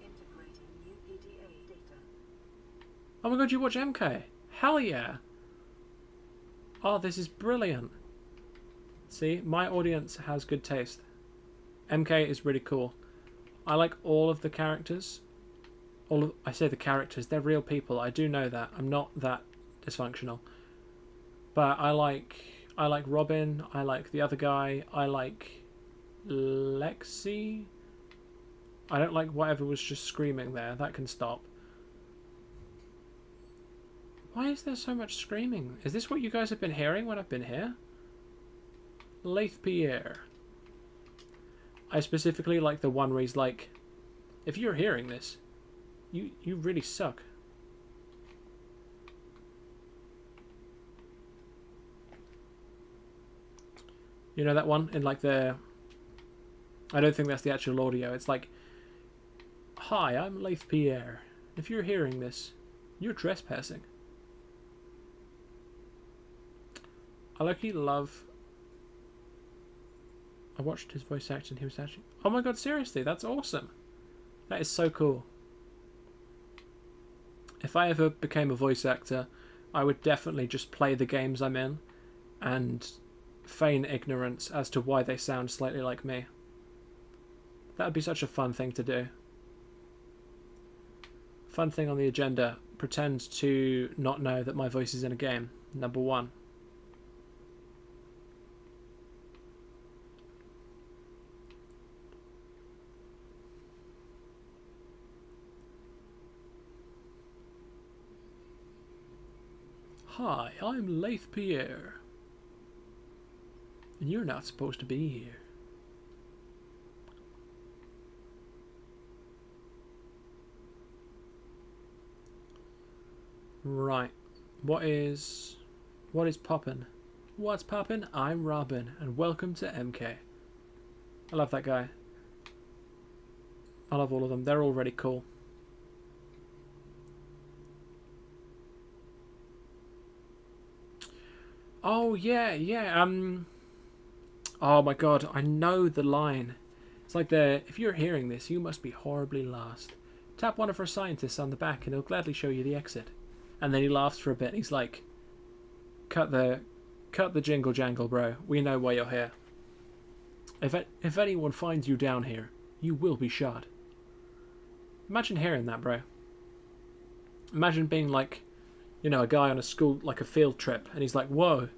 Integrating new PDA data. Oh my god, you watch MK? Hell yeah! Oh, this is brilliant. See, my audience has good taste. MK is really cool. I like all of the characters. I say the characters, they're real people. I do know that. I'm not that dysfunctional. But I like Robin, I like the other guy, I like Lexi. I don't like whatever was just screaming there. That can stop. Why is there so much screaming? Is this what you guys have been hearing when I've been here? Leith Pierre. I specifically like the one where he's like, if you're hearing this, you really suck. You know that one in like the... I don't think that's the actual audio. It's like, hi, I'm Leith Pierre. If you're hearing this, you're trespassing. I love... I watched his voice acting. He was actually... Oh my god, seriously, that's awesome. That is so cool. If I ever became a voice actor, I would definitely just play the games I'm in and feign ignorance as to why they sound slightly like me. That would be such a fun thing to do. Fun thing on the agenda, pretend to not know that my voice is in a game. Number 1. Hi, I'm Leith Pierre. And you're not supposed to be here. Right. What is poppin'? What's poppin'? I'm Robin, and welcome to MK. I love that guy. I love all of them. They're all really cool. Oh, yeah. Oh my god, I know the line. It's like if you're hearing this, you must be horribly lost. Tap one of our scientists on the back and he'll gladly show you the exit. And then he laughs for a bit and he's like, cut the jingle jangle, bro. We know why you're here. If anyone finds you down here, you will be shot. Imagine hearing that, bro. Imagine being like, you know, a guy on a school, like a field trip, and he's like, whoa.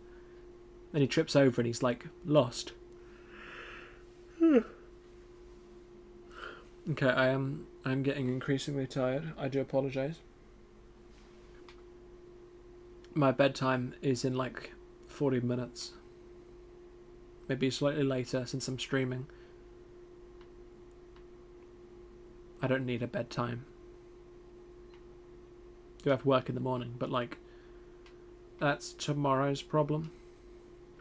Then he trips over and he's like, lost. Okay, I'm getting increasingly tired. I do apologise. My bedtime is in like 40 minutes. Maybe slightly later since I'm streaming. I don't need a bedtime. Do have work in the morning, but like, that's tomorrow's problem,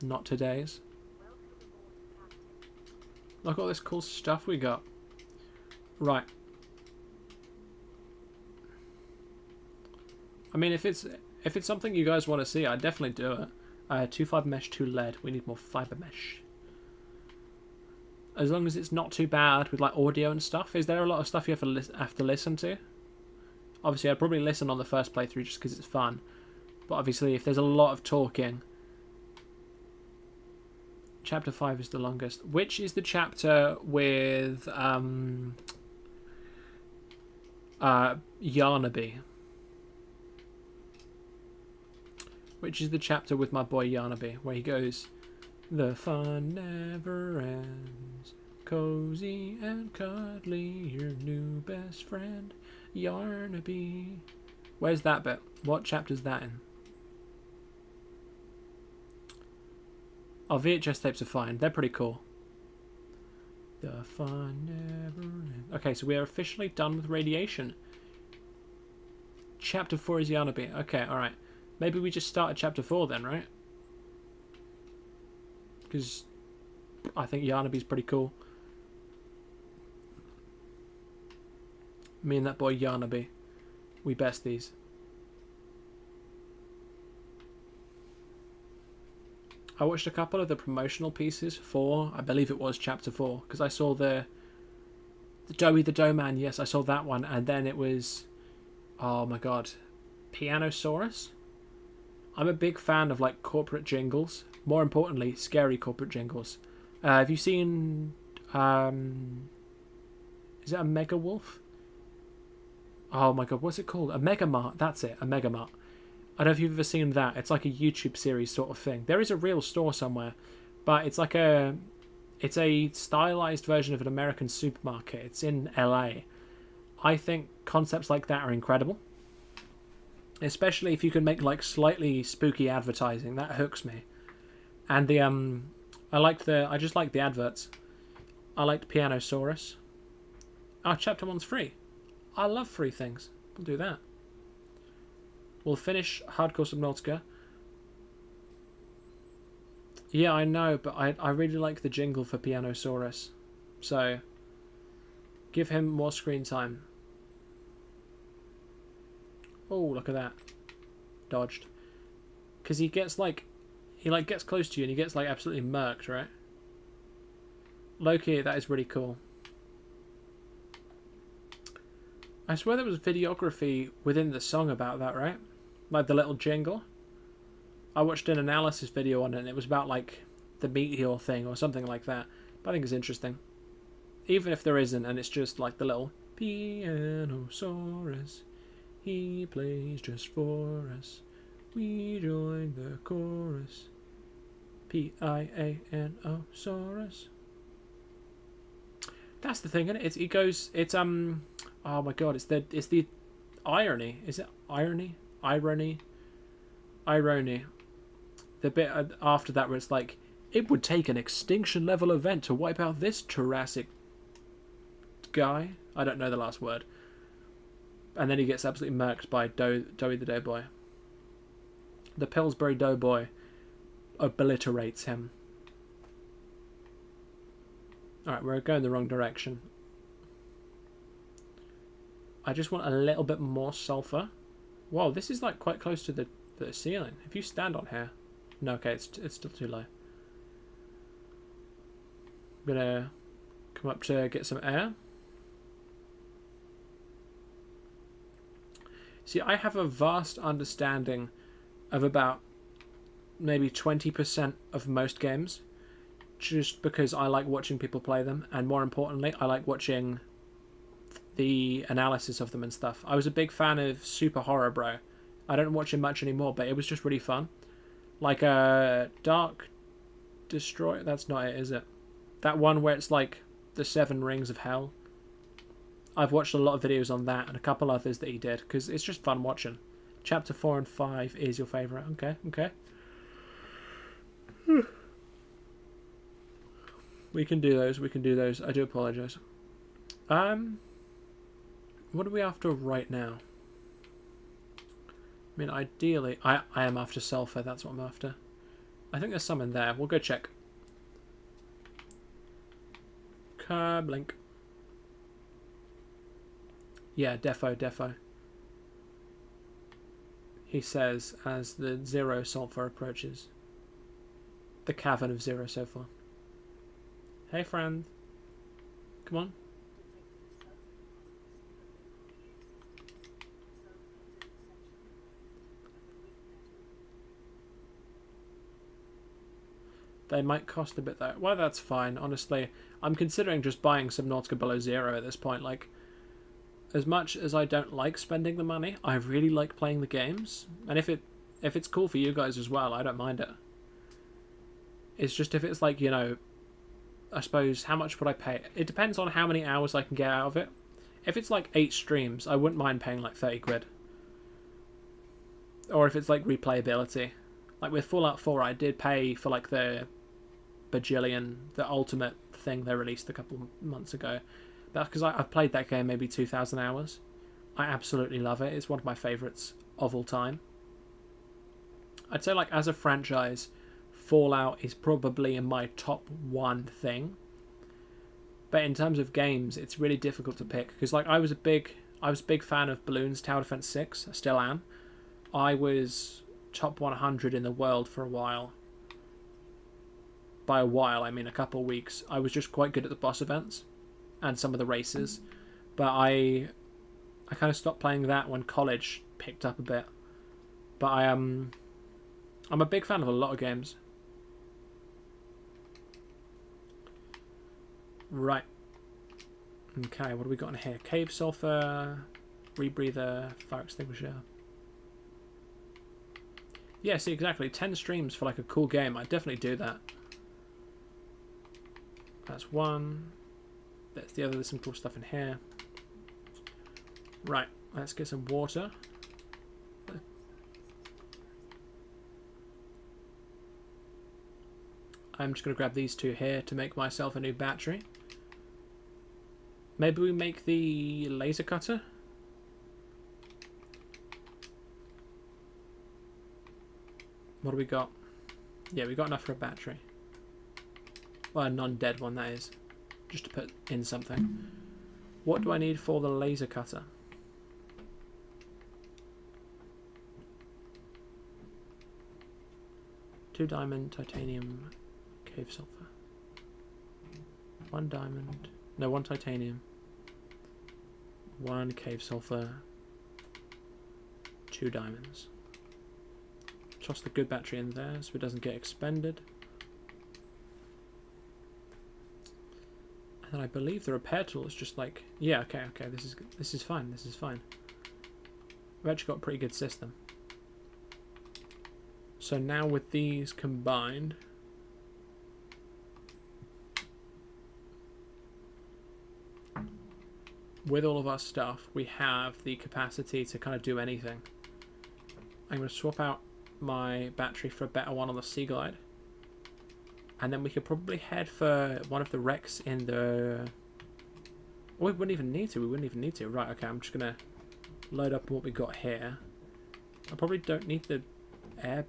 not today's. Look at all this cool stuff we got. Right. I mean, if it's something you guys want to see, I'd definitely do it. 2 fiber mesh, 2 lead. We need more fiber mesh. As long as it's not too bad with like audio and stuff. Is there a lot of stuff you have to listen to? Obviously, I'd probably listen on the first playthrough just because it's fun. But obviously, if there's a lot of talking... Chapter 5 is the longest. Which is the chapter with Yarnaby? Which is the chapter with my boy Yarnaby, where he goes, the fun never ends, cozy and cuddly, your new best friend, Yarnaby. Where's that bit? What chapter's that in? Oh, VHS tapes are fine. They're pretty cool. The fun never ends. Okay, so we are officially done with radiation. Chapter 4 is Yarnaby. Okay, alright. Maybe we just start at chapter 4 then, right? Because I think Yarnaby's pretty cool. Me and that boy Yarnaby. We besties. I watched a couple of the promotional pieces for, I believe it was chapter 4, because I saw the Doughy the Dough Man, yes, I saw that one, and then it was, oh my god, Pianosaurus? I'm a big fan of like corporate jingles, more importantly, scary corporate jingles. Have you seen, is it a Mega Wolf? Oh my god, what's it called? A Megamart, that's it, a Megamart. I don't know if you've ever seen that. It's like a YouTube series sort of thing. There is a real store somewhere, but it's like it's a stylized version of an American supermarket. It's in LA. I think concepts like that are incredible. Especially if you can make like slightly spooky advertising. That hooks me. And the I just like the adverts. I liked Pianosaurus. Oh, chapter 1's free. I love free things. We'll do that. We'll finish Hardcore Subnautica. Yeah, I know, but I really like the jingle for Pianosaurus. So, give him more screen time. Oh, look at that. Dodged. Because he gets like... He like gets close to you and he gets like absolutely murked, right? Low-key, that is really cool. I swear there was videography within the song about that, right? Like the little jingle. I watched an analysis video on it and it was about like the meteor thing or something like that. But I think it's interesting. Even if there isn't and it's just like the little Pianosaurus. He plays just for us. We join the chorus. Pianosaurus. That's the thing, isn't it? It goes. It's oh my god! It's the irony. Is it irony? Irony. The bit after that where it's like, it would take an extinction level event to wipe out this Jurassic guy. I don't know the last word. And then he gets absolutely murked by Doughy the Doughboy. The Pillsbury Doughboy obliterates him. Alright, we're going the wrong direction. I just want a little bit more sulfur. Whoa, this is like quite close to the ceiling. If you stand on here... No, okay, it's still too low. I'm gonna come up to get some air. See, I have a vast understanding of about maybe 20% of most games. just because I like watching people play them, and more importantly, I like watching the analysis of them and stuff. I was a big fan of Super Horror Bro. I don't watch him much anymore, but it was just really fun. Like Dark Destroy. That's not it, is it? That one where it's like the 7 Rings of Hell. I've watched a lot of videos on that and a couple others that he did because it's just fun watching. Chapter 4 and 5 is your favourite. Okay. We can do those. I do apologise. What are we after right now? I mean, ideally, I am after sulfur. That's what I'm after. I think there's some in there. We'll go check. Blink. Yeah, defo. He says as the 0 sulfur approaches. The cavern of 0 so far. Hey, friend. Come on. They might cost a bit though. Well, that's fine. Honestly, I'm considering just buying Subnautica below 0 at this point. Like, as much as I don't like spending the money, I really like playing the games. And if it's cool for you guys as well, I don't mind it. It's just if it's like, you know, I suppose, how much would I pay? It depends on how many hours I can get out of it. If it's like 8 streams, I wouldn't mind paying like 30 quid. Or if it's like replayability. Like with Fallout 4, I did pay for like the ultimate thing they released a couple months ago. That's because I've played that game maybe 2,000 hours. I absolutely love it. It's one of my favourites of all time. I'd say like as a franchise, Fallout is probably in my top 1 thing. But in terms of games, it's really difficult to pick because like I was a big fan of Bloons Tower Defense 6. I still am. I was top 100 in the world for a while. By a while, I mean a couple of weeks. I was just quite good at the boss events and some of the races. But I kind of stopped playing that when college picked up a bit. But I'm a big fan of a lot of games. Right. Okay, what do we got in here? Cave sulfur, rebreather, fire extinguisher. Yeah, see, exactly. 10 streams for like a cool game. I'd definitely do that. That's one. That's the other. There's some cool stuff in here. Right, let's get some water. I'm just going to grab these 2 here to make myself a new battery. Maybe we make the laser cutter? What do we got? Yeah, we got enough for a battery. Well, a non-dead one, that is. Just to put in something. What do I need for the laser cutter? Two diamond, titanium, cave sulfur. 1 diamond. No, 1 titanium. 1 cave sulfur. 2 diamonds. Toss the good battery in there so it doesn't get expended. And then I believe the repair tool is just like, yeah, okay, this is fine. We've actually got a pretty good system. So now with these combined, with all of our stuff, we have the capacity to kind of do anything. I'm going to swap out my battery for a better one on the Sea Glide. And then we could probably head for one of the wrecks in the... Oh, we wouldn't even need to. Right, okay, I'm just going to load up what we got here. I probably don't need the air...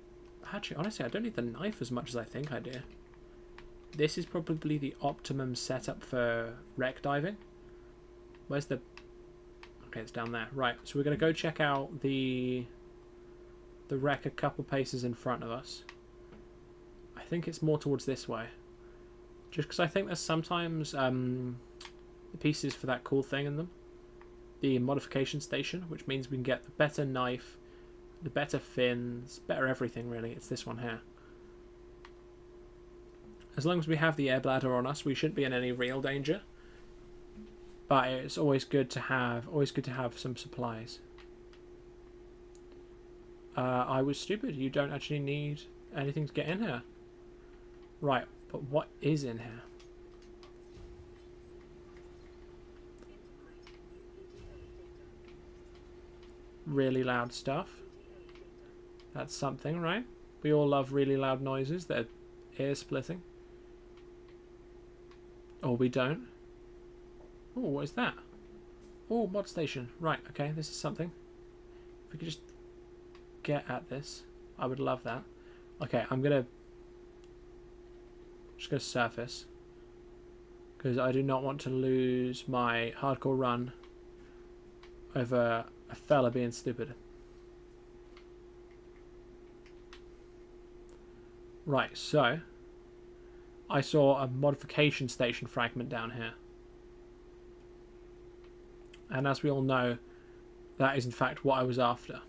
Actually, honestly, I don't need the knife as much as I think I do. This is probably the optimum setup for wreck diving. Where's the... Okay, it's down there. Right, so we're going to go check out the wreck a couple paces in front of us. I think it's more towards this way. Just because I think there's sometimes the pieces for that cool thing in them. The modification station, which means we can get the better knife, the better fins, better everything really. It's this one here. As long as we have the air bladder on us, we shouldn't be in any real danger. But it's always good to have some supplies. I was stupid. You don't actually need anything to get in here. Right, but what is in here? Really loud stuff. That's something, right? We all love really loud noises that are ear-splitting. Or we don't. Oh, what is that? Oh, mod station. Right, okay, this is something. If we could just get at this, I would love that. Okay, I'm just gonna surface, because I do not want to lose my hardcore run over a fella being stupid. Right, so I saw a modification station fragment down here. And as we all know, that is in fact what I was after.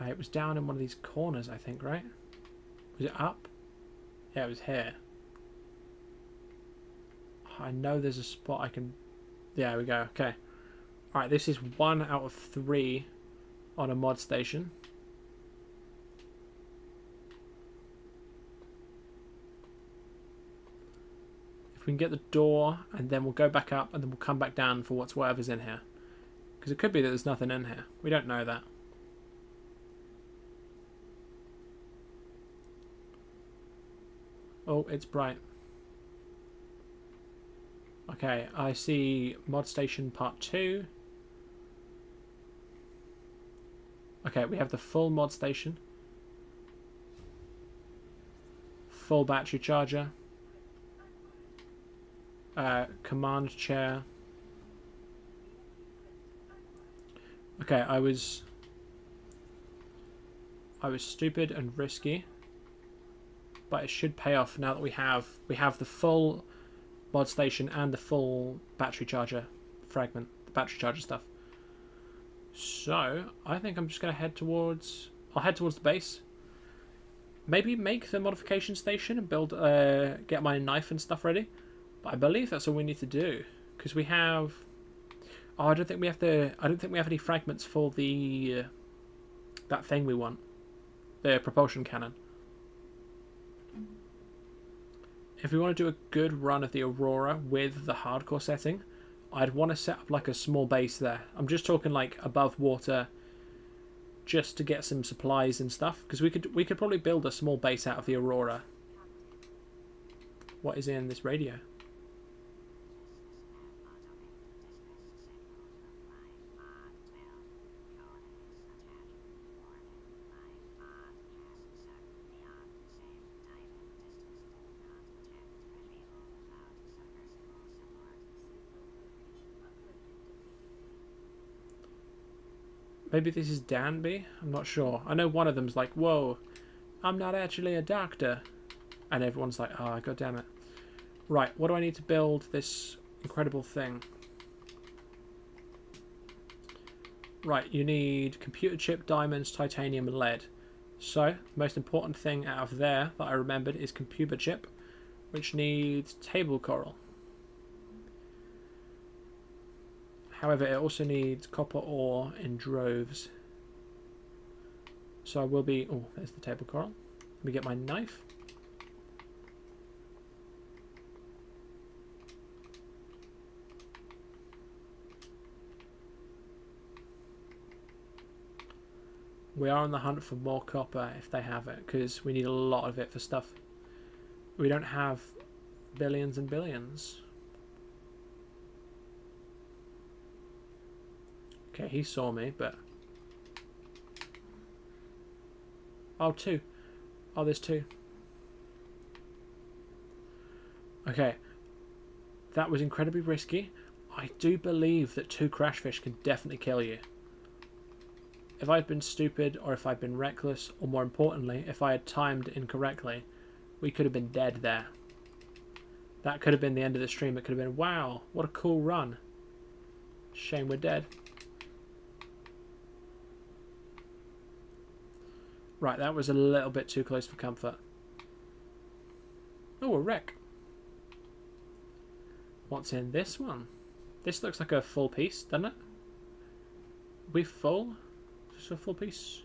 It was down in one of these corners, I think, right? Was it up? Yeah, it was here. I know there's a spot I can... Yeah, there we go. Okay. Alright, this is 1 out of 3 on a mod station. If we can get the door, and then we'll go back up, and then we'll come back down for whatever's in here. Because it could be that there's nothing in here. We don't know that. Oh, it's bright. Okay, I see mod station part 2. Okay, we have the full mod station. Full battery charger. Command chair. Okay, I was stupid and risky, but it should pay off now that we have the full mod station and the full battery charger fragment, the battery charger stuff. So I think I'm just gonna head towards. I'll head towards the base. Maybe make the modification station and build, get my knife and stuff ready. But I believe that's all we need to do, because we have. Oh, I don't think we have any fragments for the that thing we want, the propulsion cannon. If we want to do a good run of the Aurora with the hardcore setting, I'd want to set up like a small base there. I'm just talking like above water, just to get some supplies and stuff, because we could probably build a small base out of the Aurora. What is in this radio? Maybe this is Danby? I'm not sure. I know one of them's like, whoa, I'm not actually a doctor. And everyone's like, ah, oh, god damn it. Right, what do I need to build this incredible thing? Right, you need computer chip, diamonds, titanium, and lead. So, the most important thing out of there that I remembered is computer chip, which needs table coral. However, it also needs copper ore in droves. So I will be... Oh, there's the table coral. Let me get my knife. We are on the hunt for more copper if they have it, because we need a lot of it for stuff. We don't have billions and billions. Okay, he saw me, but... Oh, 2. Oh, there's 2. Okay. That was incredibly risky. I do believe that 2 crashfish can definitely kill you. If I'd been stupid, or if I'd been reckless, or more importantly, if I had timed incorrectly, we could have been dead there. That could have been the end of the stream. It could have been, wow, what a cool run. Shame we're dead. Right, that was a little bit too close for comfort. Oh, a wreck. What's in this one? This looks like a full piece, doesn't it? We full? Just a full piece?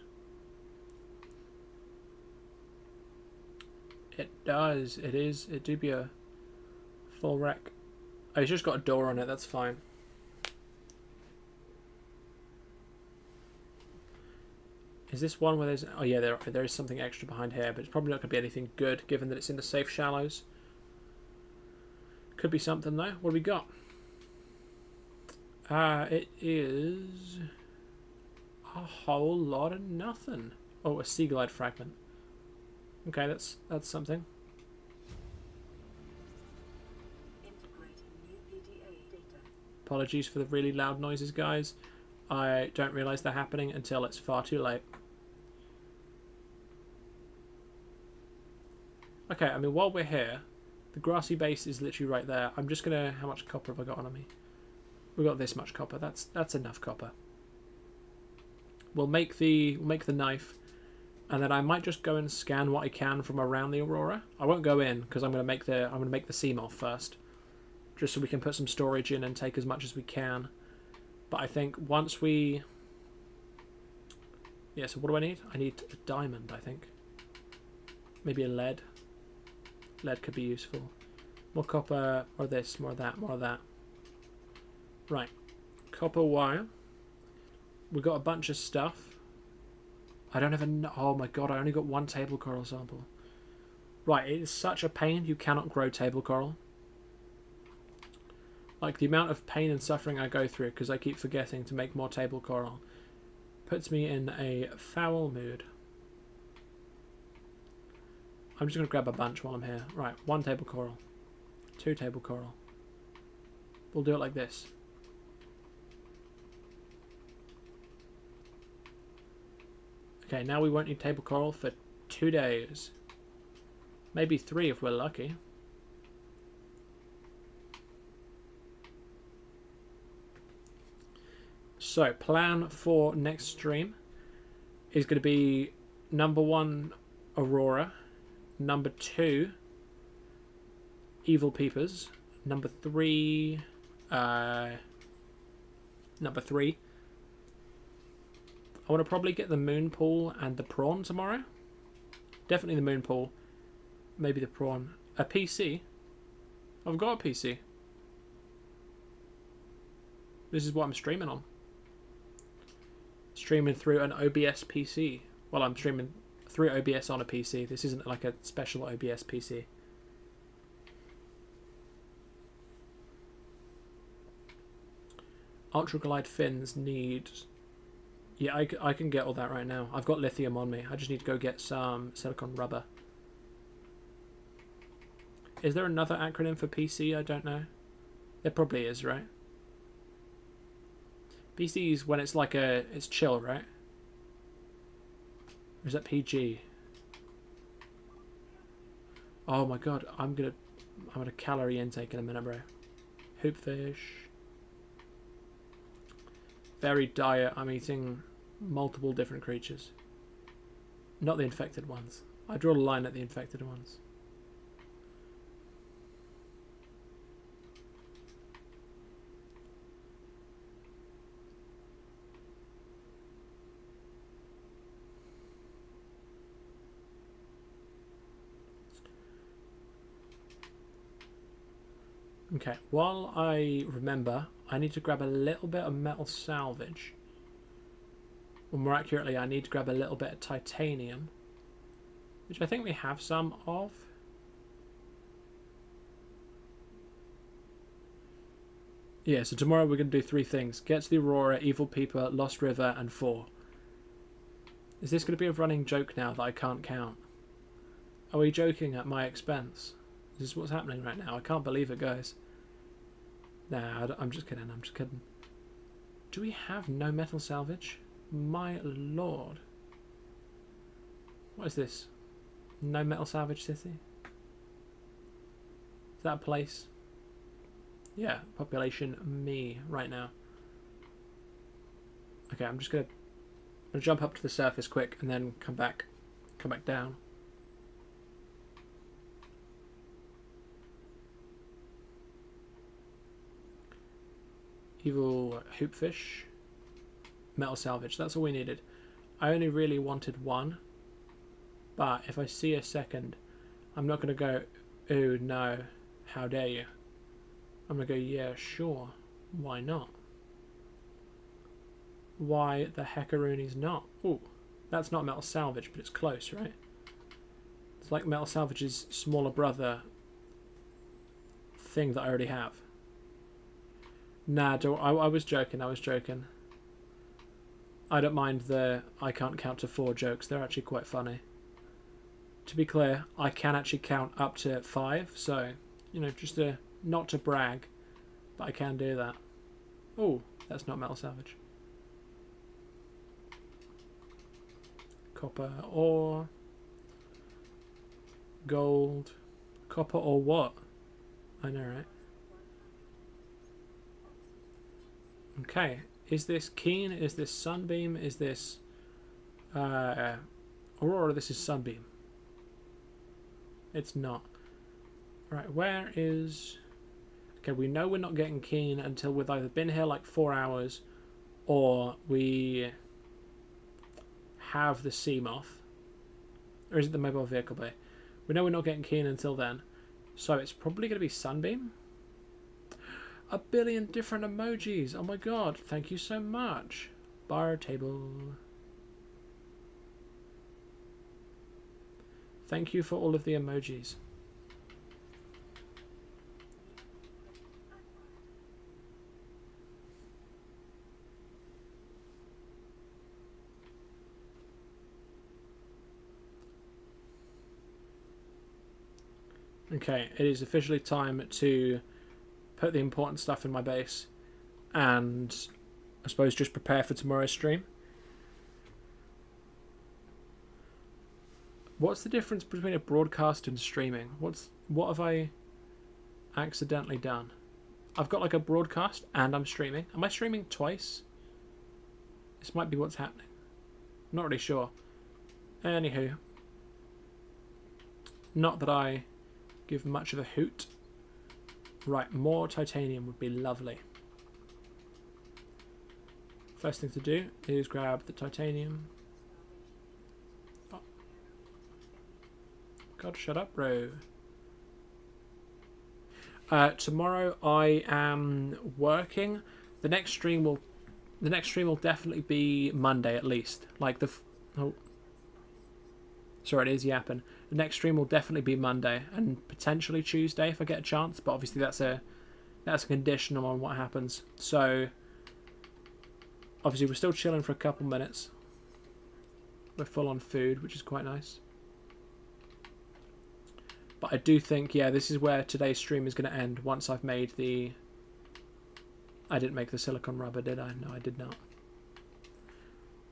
It does. It is. It do be a full wreck. Oh, it's just got a door on it. That's fine. Is this one where there's... Oh yeah, there is something extra behind here, but it's probably not going to be anything good, given that it's in the safe shallows. Could be something, though. What do we got? It is... a whole lot of nothing. Oh, a sea glide fragment. Okay, that's something. Integrating new PDA data. Apologies for the really loud noises, guys. I don't realise they're happening until it's far too late. Okay, I mean, while we're here, the grassy base is literally right there. I'm just gonna... How much copper have I got on me? We've got this much copper. That's enough copper. We'll make the knife, and then I might just go and scan what I can from around the Aurora. I won't go in because I'm gonna make the Seamoth first, just so we can put some storage in and take as much as we can. But I think once we... Yeah, so what do I need? I need a diamond, I think. Maybe a lead. Lead could be useful. More copper, more of this, more of that, more of that. Right. Copper wire. We've got a bunch of stuff. I don't even know... Oh my god, I only got one table coral sample. Right, it is such a pain you cannot grow table coral. Like, the amount of pain and suffering I go through because I keep forgetting to make more table coral puts me in a foul mood. I'm just going to grab a bunch while I'm here. Right, 1 table coral. 2 table coral. We'll do it like this. Okay, now we won't need table coral for 2 days. Maybe 3 if we're lucky. So, plan for next stream is going to be number 1, Aurora. Number 2, Evil Peepers. Number 3, I want to probably get the moon pool and the prawn tomorrow. Definitely the moon pool. Maybe the prawn. A PC. I've got a PC. This is what I'm streaming on. Streaming through an OBS PC. Well, I'm streaming through OBS on a PC. This isn't like a special OBS PC. Ultraglide fins need... Yeah, I can get all that right now. I've got lithium on me. I just need to go get some silicon rubber. Is there another acronym for PC? I don't know. There probably is, right? PC is when it's like a... It's chill, right? Or is that PG? Oh my god, I'm gonna calorie intake in a minute, bro. Hoopfish. Varied diet. I'm eating multiple different creatures. Not the infected ones. I draw a line at the infected ones. Okay, while I remember, I need to grab a little bit of metal salvage. Or more accurately, I need to grab a little bit of titanium, which I think we have some of. Yeah, so tomorrow we're going to do 3 things. Get to the Aurora, Evil Peeper, Lost River, and 4. Is this going to be a running joke now that I can't count? Are we joking at my expense? Is this what's happening right now? I can't believe it, guys. Nah, I'm just kidding. I'm just kidding. Do we have no metal salvage? My lord. What is this? No metal salvage city? Is that a place? Yeah, population me right now. Okay, I'm gonna jump up to the surface quick and then come back. come back down. Evil hoopfish. Metal salvage. That's all we needed. I only really wanted one. But if I see a second, I'm not going to go, oh no, how dare you. I'm going to go, yeah, sure. Why not? Why the heckaroonies not? Ooh, that's not metal salvage, but it's close, right? It's like metal salvage's smaller brother thing that I already have. Nah, I was joking, I was joking. I don't mind the I can't count to 4 jokes. They're actually quite funny. To be clear, I can actually count up to 5, so, you know, just not to brag, but I can do that. Oh, that's not metal salvage. Copper ore. Gold. Copper or what? I know, right? Okay. Is this Keen? Is this Sunbeam? Is this Aurora? This is Sunbeam. It's not. Right, where is... Okay, we know we're not getting Keen until we've either been here like 4 hours or we have the Seamoth. Or is it the mobile vehicle bay? We know we're not getting Keen until then. So it's probably going to be Sunbeam. 1 billion different emojis. Oh my god. Thank you so much. Bar table. Thank you for all of the emojis. Okay, it is officially time to put the important stuff in my base and I suppose just prepare for tomorrow's stream. What's the difference between a broadcast and streaming? What have I accidentally done? I've got like a broadcast and I'm streaming. Am I streaming twice? This might be what's happening. I'm not really sure. Anywho. Not that I give much of a hoot. Right, more titanium would be lovely. First thing to do is grab the titanium. Oh. God, shut up, bro. Tomorrow I am working. The next stream will definitely be Monday at least. Like oh. Sorry, it is yapping. The next stream will definitely be Monday and potentially Tuesday if I get a chance, but obviously that's a conditional on what happens. So obviously we're still chilling for a couple minutes. We're full on food, which is quite nice. But I do think, yeah, this is where today's stream is going to end once I've made the... I didn't make the silicone rubber, did I? No, I did not.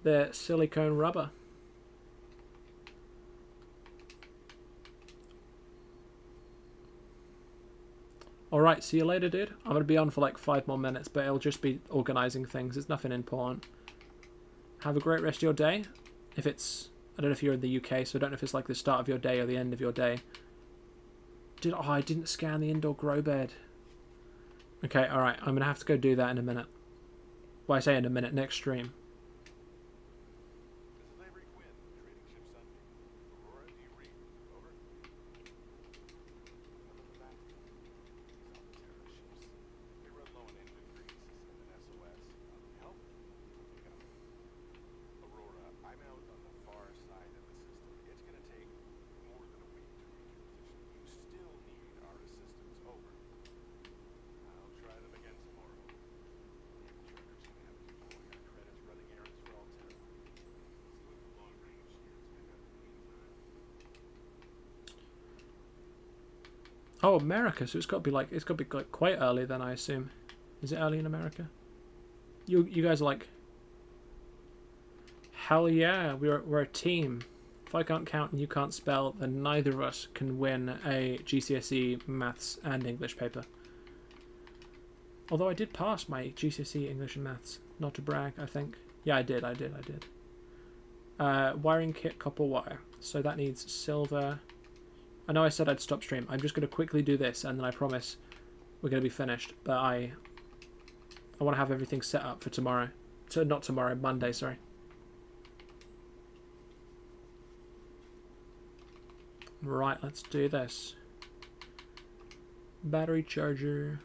The silicone rubber. Alright, see you later, dude. I'm going to be on for like 5 more minutes, but it'll just be organising things. It's nothing important. Have a great rest of your day. If it's... I don't know if you're in the UK, so I don't know if it's like the start of your day or the end of your day. I didn't scan the indoor grow bed. Okay, alright. I'm going to have to go do that in a minute. Well, I say in a minute. Next stream. Oh, America. So it's got to be like quite early then, I assume. Is it early in America? You guys are like, hell yeah, we're a team. If I can't count and you can't spell, then neither of us can win a GCSE maths and English paper. Although I did pass my GCSE English and maths, not to brag, I think. Yeah, I did. Wiring kit, copper wire. So that needs silver. I know I said I'd stop stream. I'm just going to quickly do this, and then I promise we're going to be finished. But I want to have everything set up for tomorrow. So not tomorrow, Monday, sorry. Right, let's do this. Battery charger.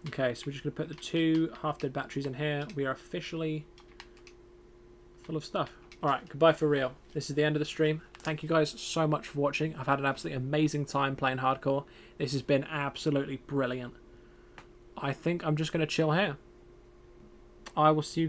Okay, so we're just going to put the 2 half-dead batteries in here. We are officially full of stuff. Alright, goodbye for real. This is the end of the stream. Thank you guys so much for watching. I've had an absolutely amazing time playing hardcore. This has been absolutely brilliant. I think I'm just going to chill here. I will see you guys.